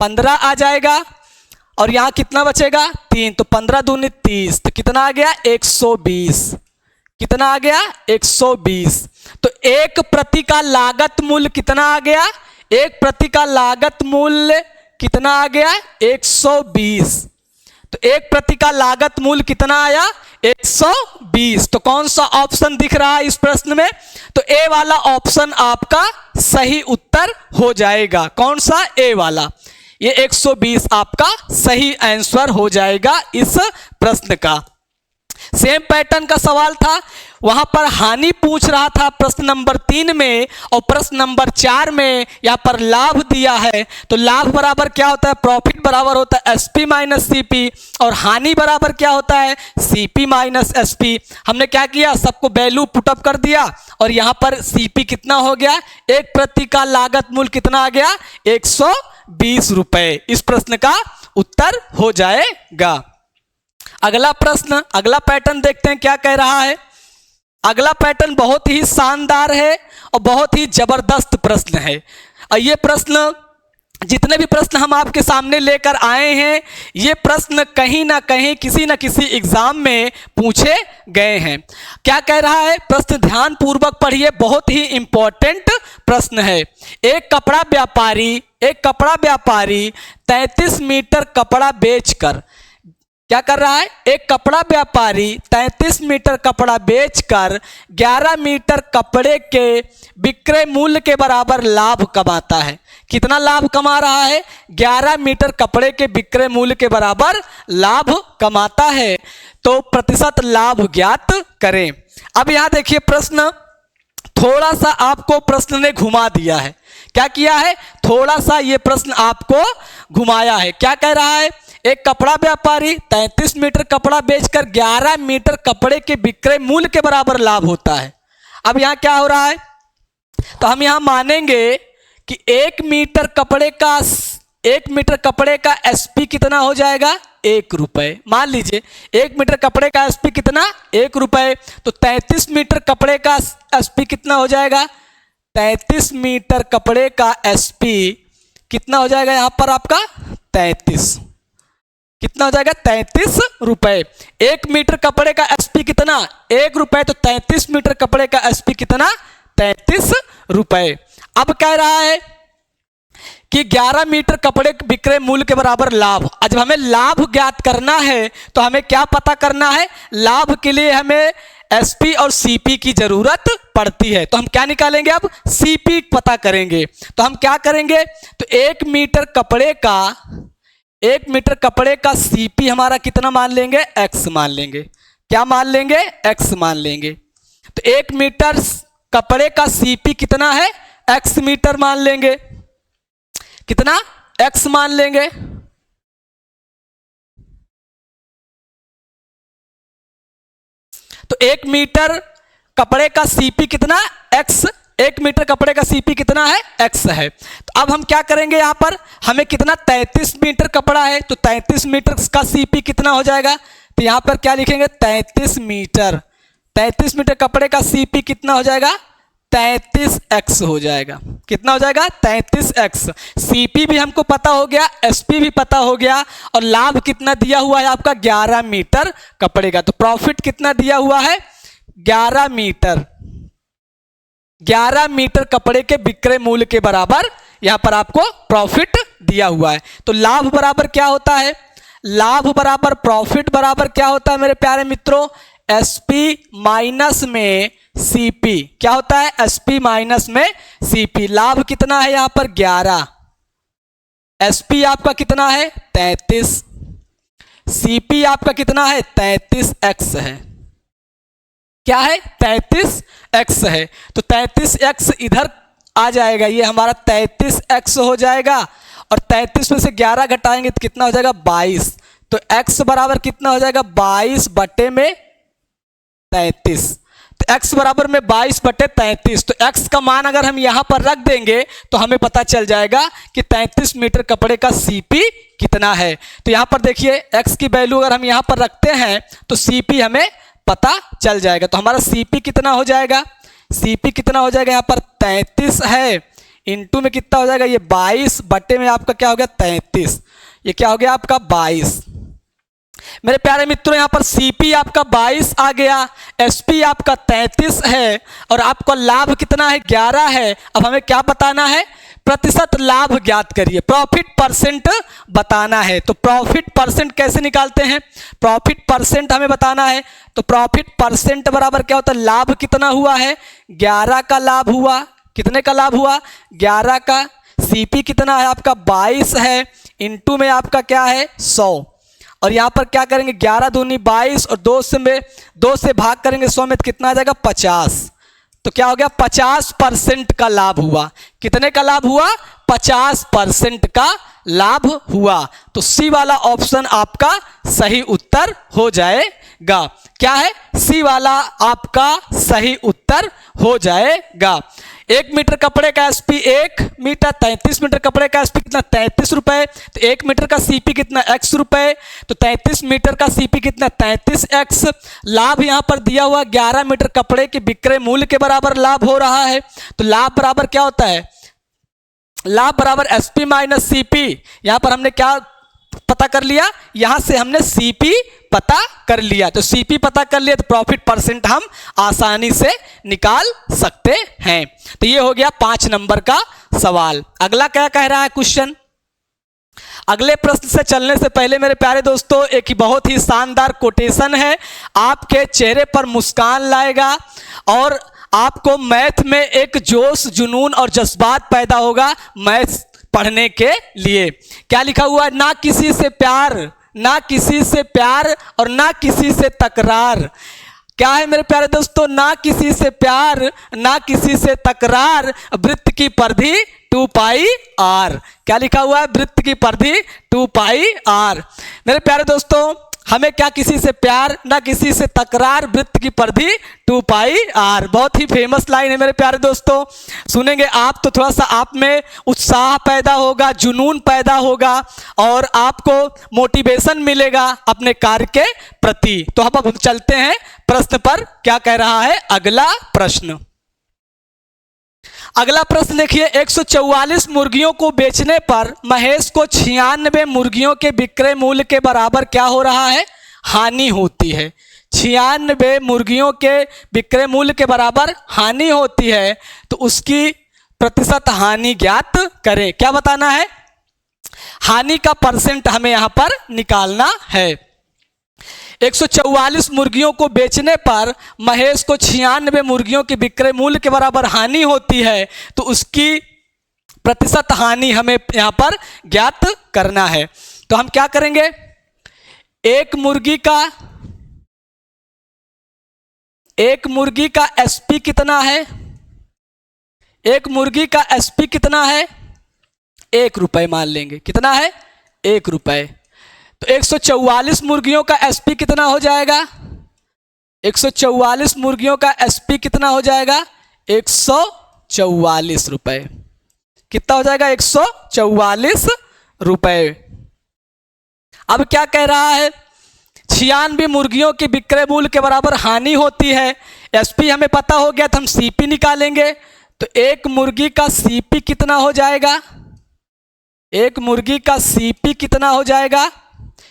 15 आ जाएगा और यहां कितना बचेगा, 3। तो 15 दूनी 30, तो कितना आ गया, 120। कितना आ गया, 120। तो एक प्रति का लागत मूल्य कितना आ गया, एक प्रति का लागत मूल्य कितना आ गया, 120। तो एक प्रति का लागत मूल्य कितना आया, 120। तो कौन सा ऑप्शन दिख रहा है इस प्रश्न में, तो ए वाला ऑप्शन आपका सही उत्तर हो जाएगा। कौन सा, ए वाला, ये 120 आपका सही आंसर हो जाएगा इस प्रश्न का। सेम पैटर्न का सवाल था, वहां पर हानि पूछ रहा था प्रश्न नंबर 3 में, और प्रश्न नंबर 4 में यहां पर लाभ दिया है। तो लाभ बराबर क्या होता है, प्रॉफिट बराबर होता है SP माइनस CP, और हानि बराबर क्या होता है, CP माइनस SP। हमने क्या किया, सबको वैल्यू पुटअप कर दिया और यहां पर CP कितना हो गया, एक प्रति का लागत मूल्य कितना आ गया, 120 रुपए। इस प्रश्न का उत्तर हो जाएगा। अगला प्रश्न, अगला पैटर्न देखते हैं क्या कह रहा है। अगला पैटर्न बहुत ही शानदार है और बहुत ही जबरदस्त प्रश्न है। और ये प्रश्न, जितने भी प्रश्न हम आपके सामने लेकर आए हैं, ये प्रश्न कहीं ना कहीं किसी न किसी एग्जाम में पूछे गए हैं। क्या कह रहा है प्रश्न, ध्यान पूर्वक पढ़िए, बहुत ही इंपॉर्टेंट प्रश्न है। एक कपड़ा व्यापारी 33 मीटर कपड़ा बेचकर क्या कर रहा है, एक कपड़ा व्यापारी 33 मीटर कपड़ा बेचकर 11 मीटर कपड़े के विक्रय मूल्य के बराबर लाभ कमाता है। कितना लाभ कमा रहा है, 11 मीटर कपड़े के विक्रय मूल्य के बराबर लाभ कमाता है। तो प्रतिशत लाभ ज्ञात करें। अब यहां देखिए प्रश्न, थोड़ा सा आपको प्रश्न ने घुमा दिया है। क्या किया है, थोड़ा सा ये प्रश्न आपको घुमाया है। क्या कह रहा है, एक कपड़ा व्यापारी 33 मीटर कपड़ा बेचकर 11 मीटर कपड़े के विक्रय मूल्य के बराबर लाभ होता है। अब यहां क्या हो रहा है, तो हम यहां मानेंगे कि 1 मीटर कपड़े का SP कितना हो जाएगा, 1 रुपए। मान लीजिए 1 मीटर कपड़े का SP कितना, 1 रुपए। तो 33 मीटर कपड़े का SP कितना हो जाएगा, 33 मीटर कपड़े का SP कितना हो जाएगा यहां पर आपका 33। कितना हो जाएगा, 33 रुपए। 1 मीटर कपड़े का SP कितना, 1 रुपए। तो 33 मीटर कपड़े का SP कितना, 33 रुपए। अब कह रहा है कि 11 मीटर कपड़े विक्रय मूल्य के बराबर लाभ। जब हमें लाभ ज्ञात करना है तो हमें क्या पता करना है, लाभ के लिए हमें SP और CP की जरूरत पड़ती है। तो हम क्या निकालेंगे, अब CP पता करेंगे। तो हम क्या करेंगे, तो 1 मीटर कपड़े का CP हमारा कितना मान लेंगे, X मान लेंगे। क्या मान लेंगे, X मान लेंगे। तो 1 मीटर कपड़े का CP कितना है, X मीटर मान लेंगे। कितना, X मान लेंगे। तो 1 मीटर कपड़े का CP कितना, X। 1 मीटर कपड़े का CP कितना है, X है। तो अब हम क्या करेंगे, यहां पर हमें कितना, 33 मीटर कपड़ा है, तो 33 मीटर का CP कितना हो जाएगा, तो यहां पर क्या लिखेंगे, 33 मीटर कपड़े का CP कितना हो जाएगा, 33x हो जाएगा। कितना हो जाएगा, 33x। CP भी हमको पता हो गया, SP भी पता हो गया, और लाभ कितना दिया हुआ है आपका, 11 मीटर कपड़े का। तो प्रॉफिट कितना दिया हुआ है, 11 मीटर कपड़े के विक्रय मूल्य के बराबर यहां पर आपको प्रॉफिट दिया हुआ है। तो लाभ बराबर क्या होता है, लाभ बराबर प्रॉफिट बराबर क्या होता है मेरे प्यारे मित्रों, SP माइनस में CP। क्या होता है, SP माइनस में CP। लाभ कितना है यहां पर, 11। SP आपका कितना है, 33। CP आपका कितना है, 33x है। क्या है 33x है, तो 33x इधर आ जाएगा, ये हमारा 33x हो जाएगा। और 33 में से 11 घटाएंगे तो कितना हो जाएगा 22, तो x बराबर कितना हो जाएगा 22 बटे में 33, तो x बराबर में 22 बटे 33। तो x का मान अगर हम यहाँ पर रख देंगे तो हमें पता चल जाएगा कि 33 मीटर कपड़े का CP कितना है। तो यहाँ पर देखिए x की वैल्यू अगर हम यहाँ पर रखते हैं तो CP हमें पता चल जाएगा। तो हमारा CP कितना हो जाएगा, CP कितना हो जाएगा, यहाँ पर 33 है, इंटू में कितना हो जाएगा ये 22 बटे में आपका क्या हो गया 33, ये क्या हो गया आपका 22। मेरे प्यारे मित्रों यहाँ पर CP आपका 22 आ गया, SP आपका 33 है और आपका लाभ कितना है 11 है। अब हमें क्या बताना है, प्रतिशत लाभ ज्ञात करिए, प्रॉफिट परसेंट बताना है। तो प्रॉफिट परसेंट कैसे निकालते हैं, प्रॉफिट परसेंट हमें बताना है। तो प्रॉफिट परसेंट बराबर क्या होता है, लाभ कितना हुआ है 11 का लाभ हुआ, कितने का लाभ हुआ 11 का, CP कितना है आपका 22 है, इंटू में आपका क्या है 100, और यहाँ पर क्या करेंगे 11 दूनी 22 और 2 से भाग करेंगे 100 में तो कितना आ जाएगा 50। तो क्या हो गया 50% का लाभ हुआ, कितने का लाभ हुआ 50% का लाभ हुआ। तो सी वाला ऑप्शन आपका सही उत्तर हो जाएगा। क्या है, सी वाला आपका सही उत्तर हो जाएगा। 1 मीटर कपड़े का SP 1 मीटर, 33 मीटर कपड़े का SP कितना 33 रुपए, तो 1 मीटर का CP कितना x रुपए, तो 33 मीटर का CP कितना 33x। लाभ यहाँ पर दिया हुआ 11 मीटर कपड़े के विक्रय मूल्य के बराबर लाभ हो रहा है। तो लाभ बराबर क्या होता है, लाभ बराबर SP माइनस CP। यहाँ पर हमने क्या पता कर लिया, यहाँ से हमने CP पता कर लिया, तो CP पता कर लिया तो प्रॉफिट परसेंट हम आसानी से निकाल सकते हैं। तो ये हो गया 5 नंबर का सवाल। अगला क्या कह रहा है क्वेश्चन, अगले प्रश्न से चलने से पहले मेरे प्यारे दोस्तों एक बहुत ही शानदार कोटेशन है, आपके चेहरे पर मुस्कान लाएगा और आपको मैथ में एक जोश जुनून और जज्बात पैदा होगा मैथ पढ़ने के लिए। क्या लिखा हुआ है, ना किसी से प्यार, ना किसी से प्यार और ना किसी से तकरार। क्या है मेरे प्यारे दोस्तों, ना किसी से प्यार ना किसी से तकरार, वृत्त की परिधि 2 पाई r। क्या लिखा हुआ है, वृत्त की परिधि 2 पाई r। मेरे प्यारे दोस्तों हमें क्या किसी से प्यार ना किसी से तकरार, वृत्त की परिधि 2 पाई r। बहुत ही फेमस लाइन है मेरे प्यारे दोस्तों, सुनेंगे आप तो थोड़ा सा आप में उत्साह पैदा होगा, जुनून पैदा होगा और आपको मोटिवेशन मिलेगा अपने कार्य के प्रति। तो अब चलते हैं प्रश्न पर, क्या कह रहा है अगला प्रश्न। अगला प्रश्न देखिए, 144 मुर्गियों को बेचने पर महेश को 96 मुर्गियों के विक्रय मूल्य के बराबर क्या हो रहा है, हानि होती है। 96 मुर्गियों के विक्रय मूल्य के बराबर हानि होती है, तो उसकी प्रतिशत हानि ज्ञात करें। क्या बताना है, हानि का परसेंट हमें यहां पर निकालना है। 144 मुर्गियों को बेचने पर महेश को 96 मुर्गियों के विक्रय मूल्य के बराबर हानि होती है, तो उसकी प्रतिशत हानि हमें यहां पर ज्ञात करना है। तो हम क्या करेंगे, एक मुर्गी का SP कितना है, एक मुर्गी का SP कितना है 1 रुपए मान लेंगे, कितना है 1 रुपए। तो 144 मुर्गियों का SP कितना हो जाएगा, 144 मुर्गियों का SP कितना हो जाएगा 144 रुपए। कितना हो जाएगा 144 रुपए। अब क्या कह रहा है, 96 मुर्गियों के विक्रय मूल्य के बराबर हानि होती है। SP हमें पता हो गया तो हम CP निकालेंगे। तो एक मुर्गी का CP कितना हो जाएगा, एक मुर्गी का CP कितना हो जाएगा,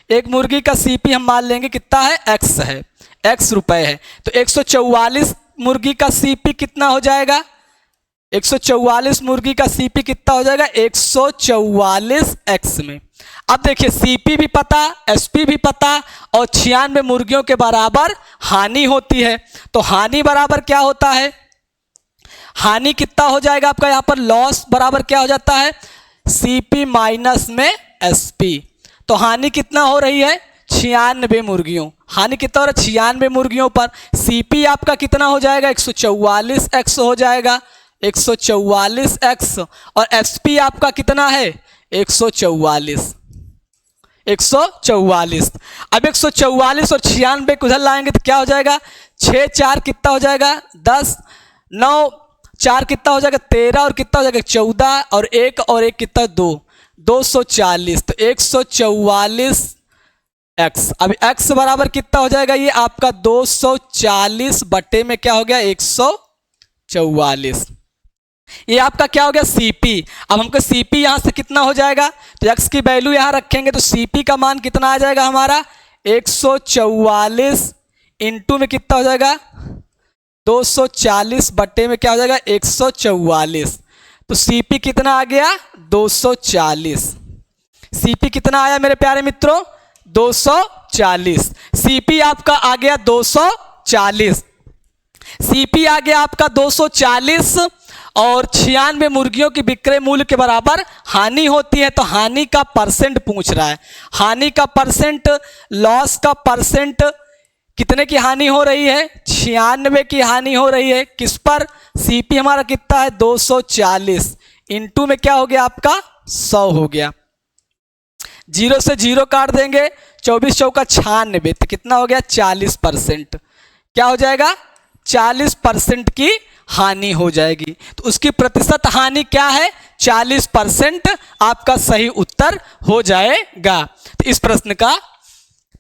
एक मुर्गी का CP हम मान लेंगे कितना है X है, X रुपए है। तो 144 मुर्गी का CP कितना हो जाएगा, 144 मुर्गी का CP कितना हो जाएगा 144 X में। अब देखिए CP भी पता, SP भी पता और 96 मुर्गियों के बराबर हानि होती है। तो हानि बराबर क्या होता है, हानि कितना हो जाएगा आपका यहाँ पर, लॉस बराबर क्या हो जाता है CP माइनस में SP। तो हानि कितना हो रही है 96 मुर्गियों। हानि कितना हो रहा है? 96 मुर्गियों पर। सीपी आपका कितना हो जाएगा? 144x हो जाएगा, 144x। और एसपी आपका कितना है? 144। अब 144 और 96 को उधर लाएंगे तो क्या हो जाएगा? 6 4 कितना हो जाएगा? 10, 9 4 कितना हो जाएगा? 13 और कितना हो जाएगा? 14 और 1 कितना? 2, 240। तो 144x। अब x बराबर कितना हो जाएगा? ये आपका 240 बटे में क्या हो गया? 144। ये आपका क्या हो गया? सीपी। अब हमको सीपी यहां से कितना हो जाएगा? तो x की वैल्यू यहां रखेंगे तो सीपी का मान कितना आ जाएगा हमारा? 144 इंटू में कितना हो जाएगा? 240 बटे में क्या हो जाएगा? 144। तो सीपी कितना आ गया? 240। सीपी कितना आया मेरे प्यारे मित्रों? 240। सीपी आपका आ गया 240। सीपी आ गया आपका 240 और 96 मुर्गियों की विक्रय मूल्य के बराबर हानि होती है। तो हानि का परसेंट पूछ रहा है। हानि का परसेंट, लॉस का परसेंट, कितने की हानि हो रही है? 96 की हानि हो रही है। किस पर? सीपी हमारा कितना है? 240 इंटू में क्या हो गया आपका? 100 हो गया। 0 से 0 काट देंगे, 24 चौका 96, तो कितना हो गया? 40%। क्या हो जाएगा? 40% की हानि हो जाएगी। तो उसकी प्रतिशत हानि क्या है? 40% आपका सही उत्तर हो जाएगा। तो इस प्रश्न का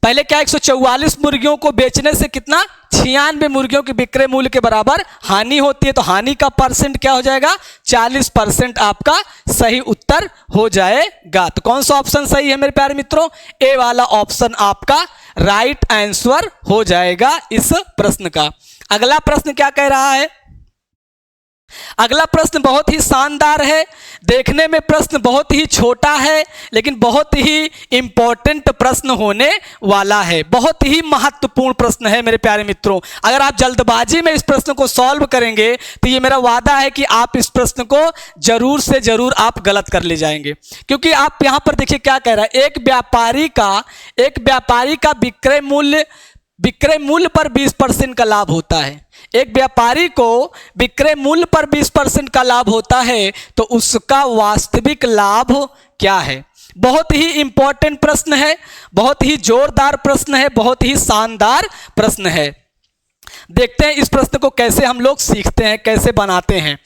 पहले क्या, 144 मुर्गियों को बेचने से कितना? 96 मुर्गियों के विक्रय मूल्य के बराबर हानि होती है। तो हानि का परसेंट क्या हो जाएगा? 40% आपका सही उत्तर हो जाएगा। तो कौन सा ऑप्शन सही है मेरे प्यारे मित्रों? ए वाला ऑप्शन आपका राइट आंसर हो जाएगा इस प्रश्न का। अगला प्रश्न क्या कह रहा है? अगला प्रश्न बहुत ही शानदार है। देखने में प्रश्न बहुत ही छोटा है लेकिन बहुत ही इंपॉर्टेंट प्रश्न होने वाला है। बहुत ही महत्वपूर्ण प्रश्न है मेरे प्यारे मित्रों। अगर आप जल्दबाजी में इस प्रश्न को सॉल्व करेंगे तो ये मेरा वादा है कि आप इस प्रश्न को जरूर से जरूर आप गलत कर ले जाएंगे। क्योंकि आप यहां पर देखिए क्या कह रहा है, एक व्यापारी का विक्रय मूल्य पर 20% का लाभ होता है। एक व्यापारी को विक्रय मूल्य पर 20% का लाभ होता है तो उसका वास्तविक लाभ क्या है? बहुत ही इंपॉर्टेंट प्रश्न है, बहुत ही जोरदार प्रश्न है, बहुत ही शानदार प्रश्न है। देखते हैं इस प्रश्न को कैसे हम लोग सीखते हैं, कैसे बनाते हैं।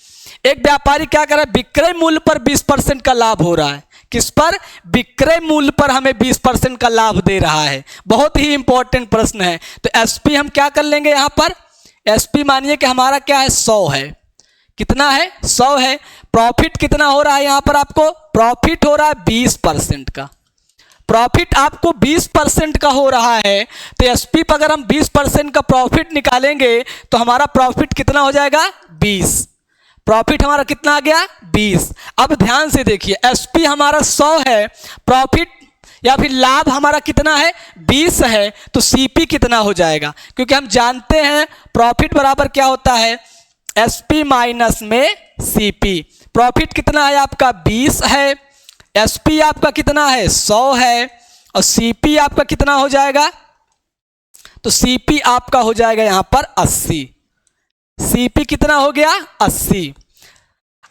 एक व्यापारी क्या कर रहा है? विक्रय मूल्य पर 20% का लाभ हो रहा है। किस पर? विक्रय मूल्य पर हमें 20% का लाभ दे रहा है। बहुत ही इंपॉर्टेंट प्रश्न है। तो एसपी हम क्या कर लेंगे यहां पर? एसपी मानिए कि हमारा क्या है? 100 है। कितना है? 100 है। प्रॉफिट कितना हो रहा है यहां पर? आपको प्रॉफिट हो रहा है 20% का। प्रॉफिट आपको 20% का हो रहा है तो एसपी पर अगर हम 20% का प्रॉफिट निकालेंगे तो हमारा प्रॉफिट कितना हो जाएगा? 20। प्रॉफिट हमारा कितना आ गया? 20। अब ध्यान से देखिए, एसपी हमारा 100 है, प्रॉफिट या फिर लाभ हमारा कितना है? 20 है। तो सीपी कितना हो जाएगा? क्योंकि हम जानते हैं प्रॉफिट बराबर क्या होता है? एसपी माइनस में सीपी। प्रॉफिट कितना है आपका? 20 है। एसपी आपका कितना है? 100 है। और सीपी आपका कितना हो जाएगा? तो सीपी आपका हो जाएगा यहां पर 80। सीपी कितना हो गया? 80।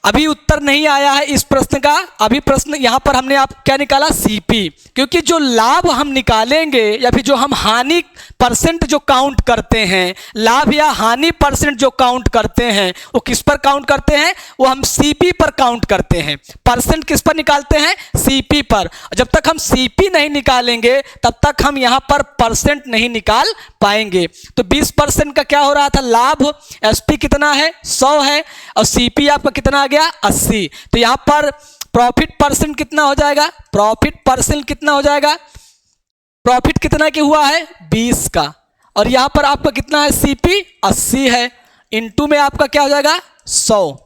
अभी उत्तर नहीं आया है इस प्रश्न का। अभी प्रश्न यहां पर हमने आप क्या निकाला? सीपी। क्योंकि जो लाभ हम निकालेंगे या फिर जो हम हानि परसेंट जो काउंट करते हैं, लाभ या हानि परसेंट जो काउंट करते हैं वो किस पर काउंट करते हैं? वो हम सीपी पर काउंट करते हैं। परसेंट किस पर निकालते हैं? सीपी पर। जब तक हम सीपी नहीं निकालेंगे तब तक हम यहां पर परसेंट नहीं निकाल पाएंगे। तो 20% का क्या हो रहा था? लाभ। एसपी कितना है? 100 है। और सीपी आपका कितना आ गया? 80। तो यहां पर प्रॉफिट परसेंट कितना हो जाएगा? प्रॉफिट परसेंट कितना हो जाएगा? प्रॉफिट कितना की हुआ है? 20 का। और यहां पर आपका कितना है? सीपी 80 है। इनटू में आपका क्या हो जाएगा? 100।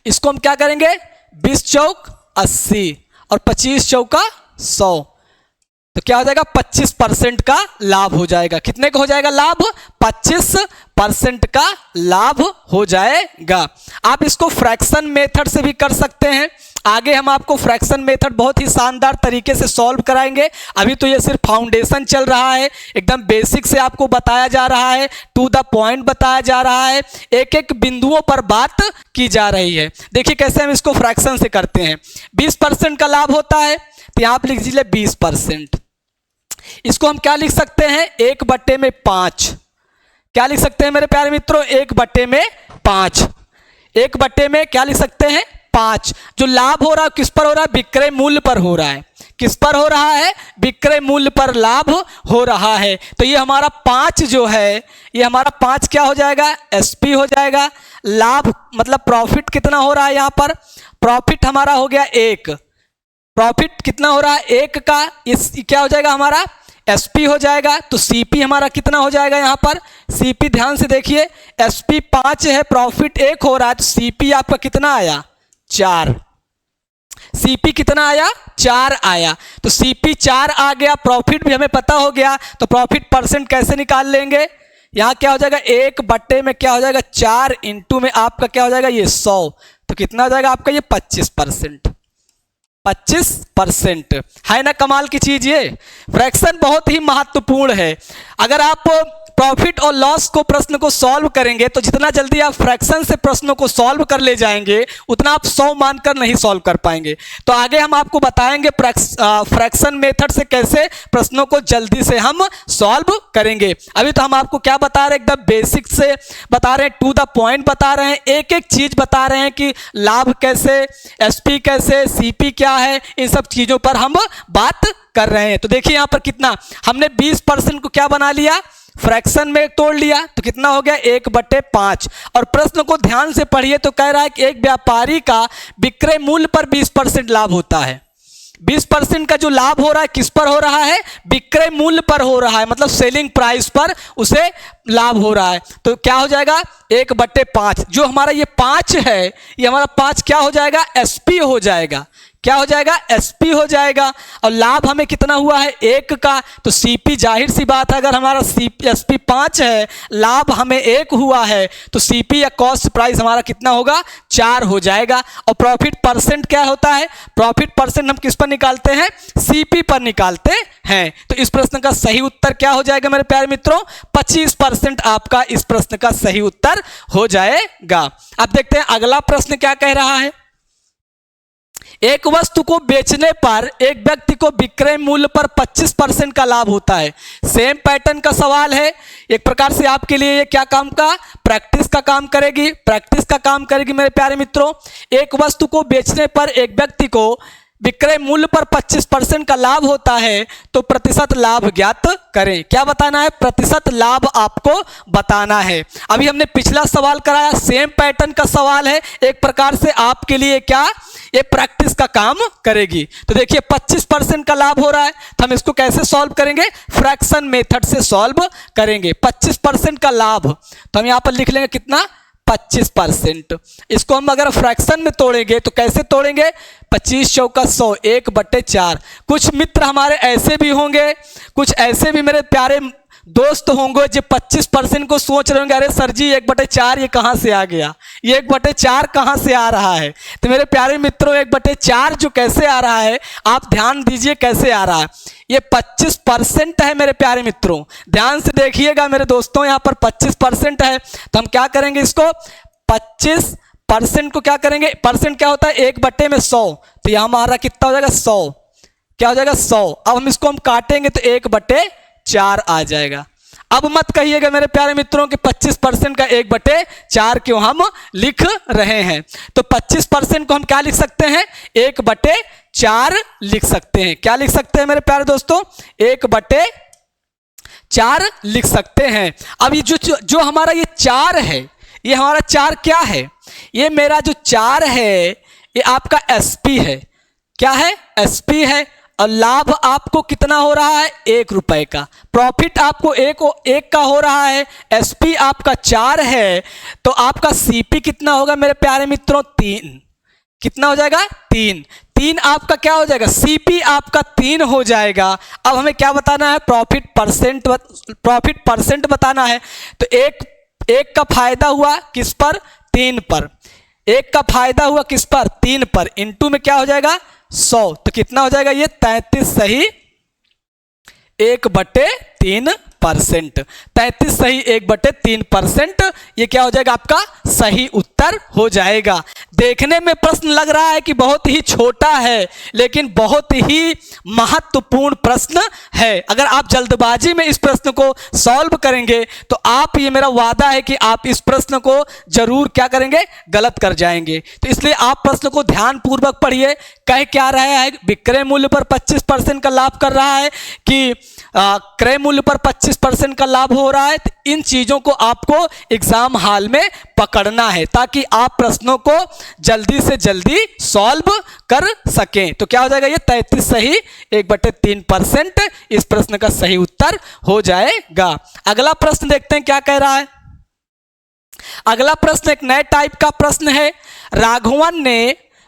इसको हम क्या करेंगे? 20 चौक 80 और 25 चौका 100। तो क्या हो जाएगा? 25% का लाभ हो जाएगा। कितने का हो जाएगा लाभ? 25% का लाभ हो जाएगा। आप इसको फ्रैक्शन मेथड से भी कर सकते हैं। आगे हम आपको फ्रैक्शन मेथड बहुत ही शानदार तरीके से सॉल्व कराएंगे। अभी तो ये सिर्फ फाउंडेशन चल रहा है, एकदम बेसिक से आपको बताया जा रहा है, टू द पॉइंट बताया जा रहा है, एक एक बिंदुओं पर बात की जा रही है। देखिए कैसे हम इसको फ्रैक्शन से करते हैं। 20% का लाभ होता है तो यहाँ पर लिख दीजिए 20%। इसको हम क्या लिख सकते हैं, 1/5। क्या लिख सकते हैं मेरे प्यारे मित्रों, 1/5। 1/में क्या लिख सकते हैं, 5। जो लाभ हो रहा है किस पर हो रहा है, विक्रय मूल्य पर हो रहा है। किस पर हो रहा है, विक्रय मूल्य पर लाभ हो रहा है। तो ये हमारा 5 जो है, ये हमारा 5 क्या हो जाएगा, एसपी हो जाएगा। लाभ मतलब प्रॉफिट कितना हो रहा है, यहाँ पर प्रॉफिट हमारा हो गया 1। प्रॉफिट कितना हो रहा है 1 का, इस क्या हो जाएगा हमारा एसपी हो जाएगा। तो सीपी हमारा कितना हो जाएगा, यहाँ पर सीपी ध्यान से देखिए, एसपी 5 है, प्रॉफिट 1 हो रहा है, तो सीपी आपका कितना आया, 4। सीपी कितना आया, 4 आया। तो सीपी 4 आ गया, प्रॉफिट भी हमें पता हो गया। तो प्रॉफिट परसेंट कैसे निकाल लेंगे, यहाँ क्या हो जाएगा, 1 में क्या हो जाएगा 4 इंटू में आपका क्या हो जाएगा ये 100। तो कितना हो जाएगा आपका ये 25%। 25% है ना, कमाल की चीज। ये फ्रैक्शन बहुत ही महत्वपूर्ण है। अगर आप प्रॉफिट और लॉस को प्रश्न को सॉल्व करेंगे तो जितना जल्दी आप फ्रैक्शन से प्रश्नों को सॉल्व कर ले जाएंगे उतना आप 100 मानकर नहीं सॉल्व कर पाएंगे। तो आगे हम आपको बताएंगे फ्रैक्शन मेथड से कैसे प्रश्नों को जल्दी से हम सॉल्व करेंगे। अभी तो हम आपको क्या बता रहे हैं, एकदम बेसिक से बता रहे हैं, टू द पॉइंट बता रहे हैं, एक एक चीज बता रहे हैं कि लाभ कैसे, एसपी कैसे, सीपी क्या है, इन सब चीजों पर हम बात कर रहे हैं। तो देखिए यहाँ पर कितना हमने 20% को क्या बना लिया, फ्रैक्शन में तोड़ लिया, तो कितना हो गया 1/5। और प्रश्न को ध्यान से पढ़िए तो कह रहा है कि एक व्यापारी का विक्रय मूल्य पर 20% लाभ होता है। 20% का जो लाभ हो रहा है किस पर हो रहा है, विक्रय मूल्य पर हो रहा है, मतलब सेलिंग प्राइस पर उसे लाभ हो रहा है। तो क्या हो जाएगा 1/5। जो हमारा ये 5 है, ये हमारा 5 क्या हो जाएगा, एसपी हो जाएगा। क्या हो जाएगा, एसपी हो जाएगा। और लाभ हमें कितना हुआ है 1 का, तो सीपी जाहिर सी बात है, अगर हमारा एसपी 5 है, लाभ हमें 1 हुआ है, तो सीपी या कॉस्ट प्राइस हमारा कितना होगा 4 हो जाएगा। और प्रॉफिट परसेंट क्या होता है, प्रॉफिट परसेंट हम किस पर निकालते हैं, सीपी पर निकालते हैं। तो इस प्रश्न का सही उत्तर क्या हो जाएगा मेरे प्यारे मित्रों, 25% आपका इस प्रश्न का सही उत्तर हो जाएगा। अब देखते हैं अगला प्रश्न क्या कह रहा है। एक वस्तु को बेचने पर एक व्यक्ति को विक्रय मूल्य पर 25% का लाभ होता है। सेम पैटर्न का सवाल है, एक प्रकार से आपके लिए ये क्या काम का, प्रैक्टिस का काम करेगी, प्रैक्टिस का काम करेगी मेरे प्यारे मित्रों। एक वस्तु को बेचने पर एक व्यक्ति को विक्रय मूल्य पर 25% का लाभ होता है, तो प्रतिशत लाभ ज्ञात करें। क्या बताना है, प्रतिशत लाभ आपको बताना है। अभी हमने पिछला सवाल कराया, सेम पैटर्न का सवाल है, एक प्रकार से आपके लिए क्या, ये प्रैक्टिस का काम करेगी। तो देखिए 25% का लाभ हो रहा है, तो हम इसको कैसे सॉल्व करेंगे, फ्रैक्शन मेथड से सॉल्व करेंगे। 25% का लाभ, तो हम यहां पर लिख लेंगे कितना, 25%। इसको हम अगर फ्रैक्शन में तोड़ेंगे तो कैसे तोड़ेंगे, 25 चौका 100, 1/4। कुछ मित्र हमारे ऐसे भी होंगे, कुछ ऐसे भी मेरे प्यारे दोस्त होंगे जो 25% को सोच रहे होंगे, अरे सर जी 1/4 ये कहाँ से आ गया, ये 1/4 कहाँ से आ रहा है। तो मेरे प्यारे मित्रों 1/4 जो कैसे आ रहा है, आप ध्यान दीजिए कैसे आ रहा है। ये 25% है मेरे प्यारे मित्रों, ध्यान से देखिएगा मेरे दोस्तों, यहाँ पर 25% है। तो हम क्या करेंगे, इसको 25% को क्या करेंगे, परसेंट क्या होता है 1/100, तो यहाँ हमारा कितना हो जाएगा 100, क्या हो जाएगा 100। अब हम इसको हम काटेंगे तो 1/4 आ जाएगा। अब मत कहिएगा मेरे प्यारे मित्रों कि 25% का 1/4 क्यों हम लिख रहे हैं। तो 25% को हम क्या लिख सकते हैं, 1/4 लिख सकते हैं। क्या लिख सकते हैं मेरे प्यारे दोस्तों, 1/4 लिख सकते हैं। अब ये जो हमारा ये 4 है, ये हमारा 4 क्या है, ये मेरा जो 4 है ये आपका एसपी है। क्या है, एसपी है। और लाभ आपको कितना हो रहा है, 1 रुपए का। प्रॉफिट आपको एक का हो रहा है, एसपी आपका 4 है, तो आपका सीपी कितना होगा मेरे प्यारे मित्रों, 3। कितना हो जाएगा, 3 आपका क्या हो जाएगा, सीपी आपका 3 हो जाएगा। अब हमें क्या बताना है, प्रॉफिट परसेंट बताना है। तो एक का फायदा हुआ किस पर, 3 पर। एक का फायदा हुआ किस पर, 3 पर, इनटू में क्या हो जाएगा 100, तो कितना हो जाएगा ये 33 सही 1/3%। 33 सही 1/3%, ये क्या हो जाएगा आपका सही उत्तर हो जाएगा। देखने में प्रश्न लग रहा है कि बहुत ही छोटा है, लेकिन बहुत ही महत्वपूर्ण प्रश्न है। अगर आप जल्दबाजी में इस प्रश्न को सॉल्व करेंगे तो आप, ये मेरा वादा है कि आप इस प्रश्न को जरूर क्या करेंगे, गलत कर जाएंगे। तो इसलिए आप प्रश्न को ध्यानपूर्वक पढ़िए। कह क्या रहा है, विक्रय मूल्य पर 25% का लाभ कर रहा है कि क्रय मूल्य पर 25% का लाभ हो रहा है। तो इन चीजों को आपको एग्जाम हॉल में पकड़ना है ताकि आप प्रश्नों को जल्दी से जल्दी सॉल्व कर सकें। तो क्या हो जाएगा ये 33 सही 1/3%, इस प्रश्न का सही उत्तर हो जाएगा। अगला प्रश्न देखते हैं क्या कह रहा है। अगला प्रश्न एक नए टाइप का प्रश्न है।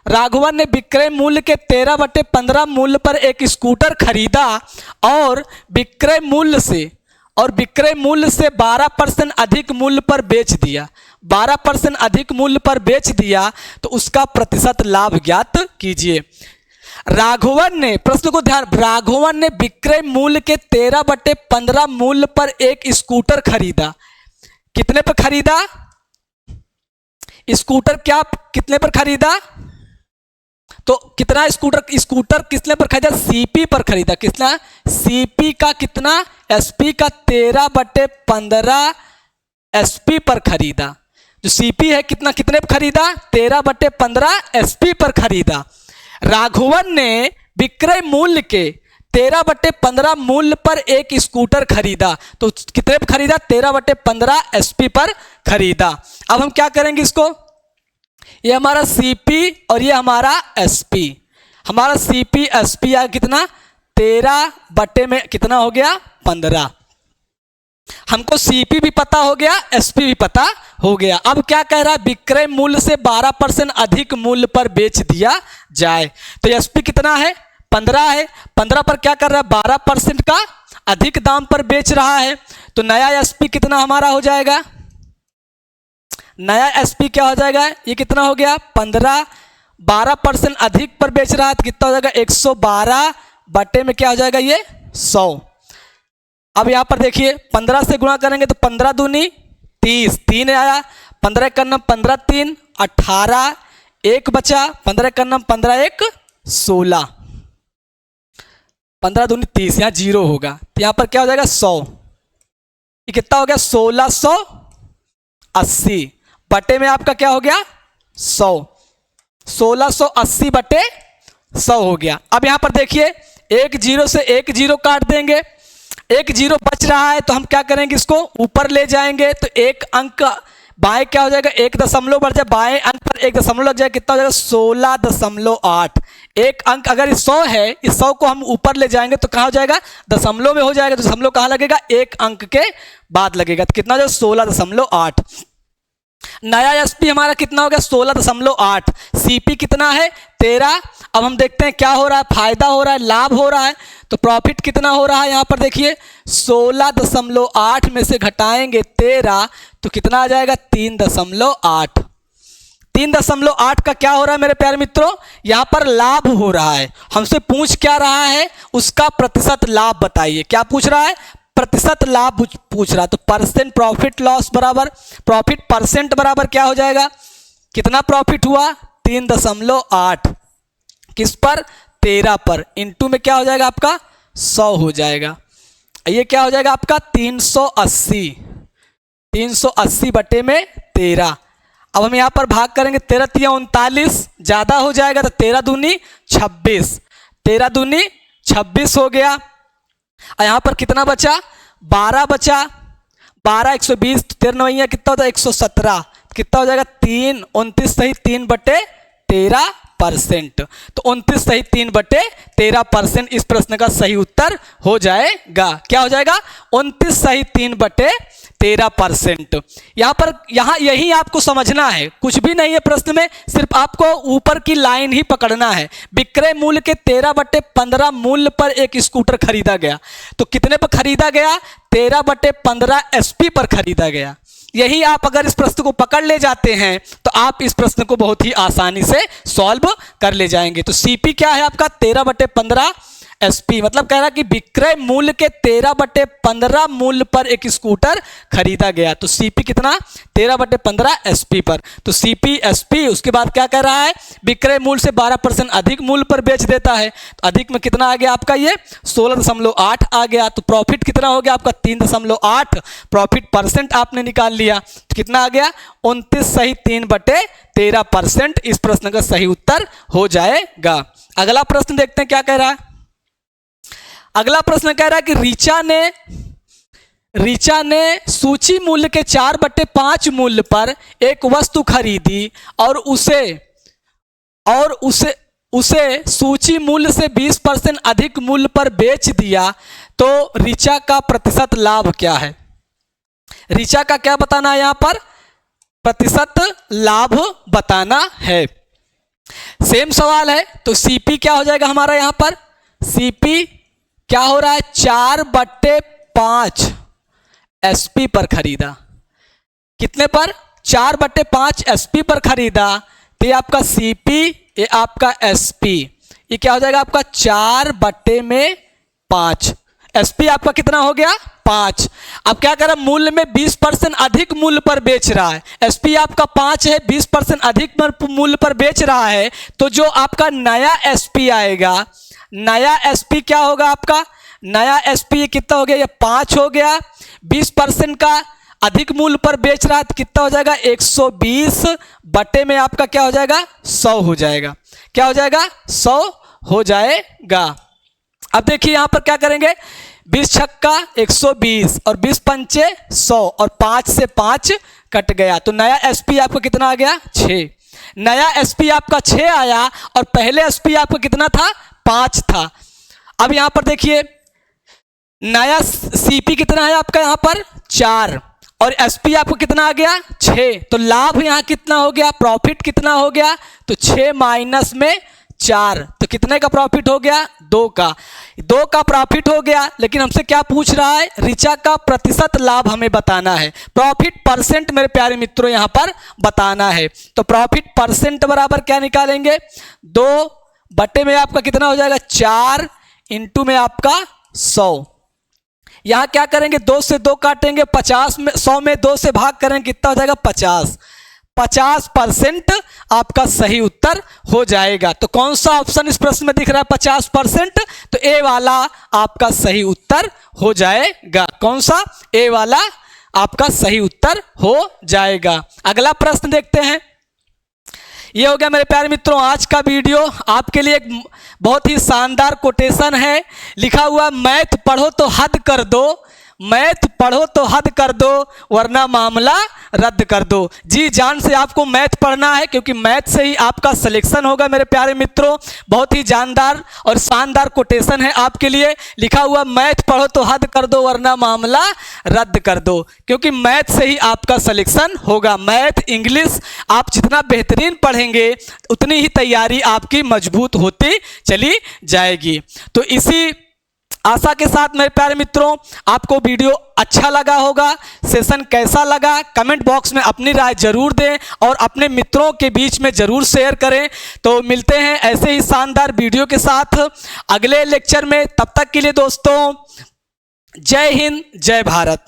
राघवन ने विक्रय मूल्य के 13/15 मूल्य पर एक स्कूटर खरीदा और विक्रय मूल्य से 12% अधिक मूल्य पर बेच दिया। 12% अधिक मूल्य पर बेच दिया तो उसका प्रतिशत लाभ ज्ञात कीजिए। राघवन ने विक्रय मूल्य के 13/15 मूल्य पर एक स्कूटर खरीदा। कितने पर खरीदा? स्कूटर क्या कितने पर खरीदा? तो कितना स्कूटर कितने पर खरीदा? सीपी पर खरीदा। कितना? सीपी का कितना? एसपी का 13/15 एसपी पर खरीदा। जो सीपी है कितने पर खरीदा? 13/15 एसपी पर खरीदा। राघवन ने विक्रय मूल्य के 13/15 मूल्य पर एक स्कूटर खरीदा। तो कितने पर खरीदा? 13/15 एसपी पर खरीदा। अब हम क्या करेंगे इसको, ये हमारा सीपी और ये हमारा एसपी। हमारा सीपी एसपी आ कितना? 13 बटे में कितना हो गया? 15। हमको सीपी भी पता हो गया, एसपी भी पता हो गया। अब क्या कह रहा है? विक्रय मूल्य से 12% अधिक मूल्य पर बेच दिया जाए। तो एसपी कितना है? 15 है। 15 पर क्या कर रहा है? 12% का अधिक दाम पर बेच रहा है। तो नया एसपी कितना हमारा हो जाएगा? नया एसपी क्या हो जाएगा? ये कितना हो गया? 15। 12% अधिक पर बेच रहा है तो कितना हो जाएगा? 112 बटे में क्या हो जाएगा? ये 100। अब यहां पर देखिए 15 से गुणा करेंगे तो 15 दूनी 30, 3 आया। 15 का नाम 15 3 18, 1 बचा। 15 का नाम 15 1 16, 15 दूनी 30, यहाँ 0 होगा तो यहाँ पर क्या हो जाएगा? 100। ये कितना हो गया? 1680 बटे में आपका क्या हो गया? 100। 1680 बटे 100 हो गया। अब यहां पर देखिए 1 0 से 1 0 काट देंगे। 1 0 बच रहा है तो हम क्या करेंगे? इसको ऊपर ले जाएंगे तो एक अंक बाएं क्या हो जाएगा? 1 दशमलव बढ़ जाए, बाएं अंक पर 1 दशमलव लग जाए, कितना हो जाएगा? 16.8। एक अंक अगर 100 है, इस 100 को हम ऊपर ले जाएंगे तो कहाँ हो जाएगा? दशमलव में हो जाएगा। तो दशमलव कहाँ लगेगा? एक अंक के बाद लगेगा। तो कितना हो जाएगा? 16.8। नया एसपी हमारा कितना हो गया? 16.8। सीपी कितना है? 13। अब हम देखते हैं क्या हो रहा है, फायदा हो रहा है, लाभ हो रहा है। तो प्रॉफिट कितना हो रहा है? यहाँ पर देखिए 16.8 में से घटाएंगे 13 तो कितना आ जाएगा? 3.8। 3.8 का क्या हो रहा है मेरे प्यारे मित्रों? यहाँ पर लाभ हो रहा है। हमसे पूछ क्या रहा है? उसका प्रतिशत लाभ बताइए। क्या पूछ रहा है? प्रतिशत लाभ पूछ रहा है। तो परसेंट प्रॉफिट लॉस बराबर प्रॉफिट परसेंट बराबर क्या हो जाएगा? कितना प्रॉफिट हुआ? 3.8 किस पर? 13 पर। इनटू में क्या हो जाएगा आपका? 100 हो जाएगा। ये क्या हो जाएगा आपका? 380। 380 बटे में 13। अब हम यहां पर भाग करेंगे 13 3 39, ज्यादा हो जाएगा तो 13 दूनी 26। 13 दूनी 26 हो गया। यहां पर कितना बचा? 12 बचा। 12 120, 13 कितना होता है? 117। कितना हो जाएगा? 3 29 सही 3/13%। तो 29 सही 3/13% इस प्रश्न का सही उत्तर हो जाएगा। क्या हो जाएगा? 29 सही 3/13%। यहाँ यही आपको समझना है, कुछ भी नहीं है प्रश्न में, सिर्फ आपको ऊपर की लाइन ही पकड़ना है। विक्रय मूल्य के 13/15 मूल्य पर एक स्कूटर खरीदा गया। तो कितने पर खरीदा गया? 13/15 एसपी पर खरीदा गया। यही आप अगर इस प्रश्न को पकड़ ले जाते हैं तो आप इस प्रश्न को बहुत ही आसानी से सॉल्व कर ले जाएंगे। तो सीपी क्या है आपका 13/15 एसपी, मतलब कह रहा है कि विक्रय मूल्य के 13/15 मूल्य पर एक स्कूटर खरीदा गया। तो सीपी कितना 13/15 एसपी पर। तो सीपी एसपी, उसके बाद क्या कह रहा है विक्रय मूल्य से 12% अधिक मूल्य पर बेच देता है। तो अधिक में कितना आ गया आपका ये 16.8 आ गया। तो प्रॉफिट कितना हो गया आपका 3.8, प्रॉफिट परसेंट आपने निकाल लिया। तो कितना आ गया 29 सही 3/13%। इस प्रश्न का सही उत्तर हो जाएगा। अगला प्रश्न देखते हैं क्या कह रहा है। अगला प्रश्न कह रहा है कि रीचा ने सूची मूल्य के 4/5 मूल्य पर एक वस्तु खरीदी और उसे सूची मूल्य से 20% अधिक मूल्य पर बेच दिया। तो रीचा का प्रतिशत लाभ क्या है? रीचा का क्या बताना है यहां पर? प्रतिशत लाभ बताना है। सेम सवाल है। तो सीपी क्या हो जाएगा हमारा यहां पर? सीपी क्या हो रहा है 4/5 एसपी पर खरीदा। कितने पर? 4/5 एसपी पर खरीदा। तो ये आपका सीपी, ये आपका एसपी, ये क्या हो जाएगा आपका 4/5। एसपी आपका कितना हो गया 5। अब क्या कर रहा है मूल्य में 20% अधिक मूल्य पर बेच रहा है। एसपी आपका 5 है, 20% अधिक मूल्य पर बेच रहा है। तो जो आपका नया एसपी आएगा, नया एसपी क्या होगा आपका? नया एसपी कितना हो गया? ये 5 हो गया। 20% का अधिक मूल्य पर बेच रहा है तो कितना हो जाएगा 120 बटे में आपका क्या हो जाएगा 100 हो जाएगा। क्या हो जाएगा 100 हो जाएगा। अब देखिए यहां पर क्या करेंगे 20 छक्का 120 और 20 पंचे 100 और 5 से 5 कट गया। तो नया एसपी आपको कितना आ गया 6। नया एसपी आपका 6 आया और पहले एसपी आपका कितना था 5 था। अब यहां पर देखिए नया सीपी कितना है आपका यहां पर 4 और एसपी आपको कितना आ गया 6। तो लाभ यहां कितना हो गया? प्रॉफिट कितना हो गया? तो 6 माइनस में 4 तो कितने का प्रॉफिट हो गया 2 का प्रॉफिट हो गया। लेकिन हमसे क्या पूछ रहा है? रीचा का प्रतिशत लाभ हमें बताना है। प्रॉफिट परसेंट मेरे प्यारे मित्रों यहां पर बताना है। तो प्रॉफिट परसेंट बराबर क्या निकालेंगे 2 बटे में आपका कितना हो जाएगा 4 इंटू में आपका 100। यहां क्या करेंगे 2 से 2 काटेंगे 50 में 100 में 2 से भाग करेंगे कितना हो जाएगा 50। 50% आपका सही उत्तर हो जाएगा। तो कौन सा ऑप्शन इस प्रश्न में दिख रहा है 50%? तो ए वाला आपका सही उत्तर हो जाएगा। कौन सा? ए वाला आपका सही उत्तर हो जाएगा। अगला प्रश्न देखते हैं। ये हो गया मेरे प्यारे मित्रों आज का वीडियो। आपके लिए एक बहुत ही शानदार कोटेशन है, लिखा हुआ मैथ पढ़ो तो हद कर दो, मैथ पढ़ो तो हद कर दो वरना मामला रद्द कर दो। जी जान से आपको मैथ पढ़ना है क्योंकि मैथ से ही आपका सिलेक्शन होगा मेरे प्यारे मित्रों। बहुत ही जानदार और शानदार कोटेशन है आपके लिए, लिखा हुआ मैथ पढ़ो तो हद कर दो वरना मामला रद्द कर दो, क्योंकि मैथ से ही आपका सिलेक्शन होगा। मैथ इंग्लिश आप जितना बेहतरीन पढ़ेंगे उतनी ही तैयारी आपकी मजबूत होती चली जाएगी। तो इसी आशा के साथ मेरे प्यारे मित्रों आपको वीडियो अच्छा लगा होगा। सेशन कैसा लगा कमेंट बॉक्स में अपनी राय जरूर दें और अपने मित्रों के बीच में जरूर शेयर करें। तो मिलते हैं ऐसे ही शानदार वीडियो के साथ अगले लेक्चर में। तब तक के लिए दोस्तों जय हिंद जय भारत।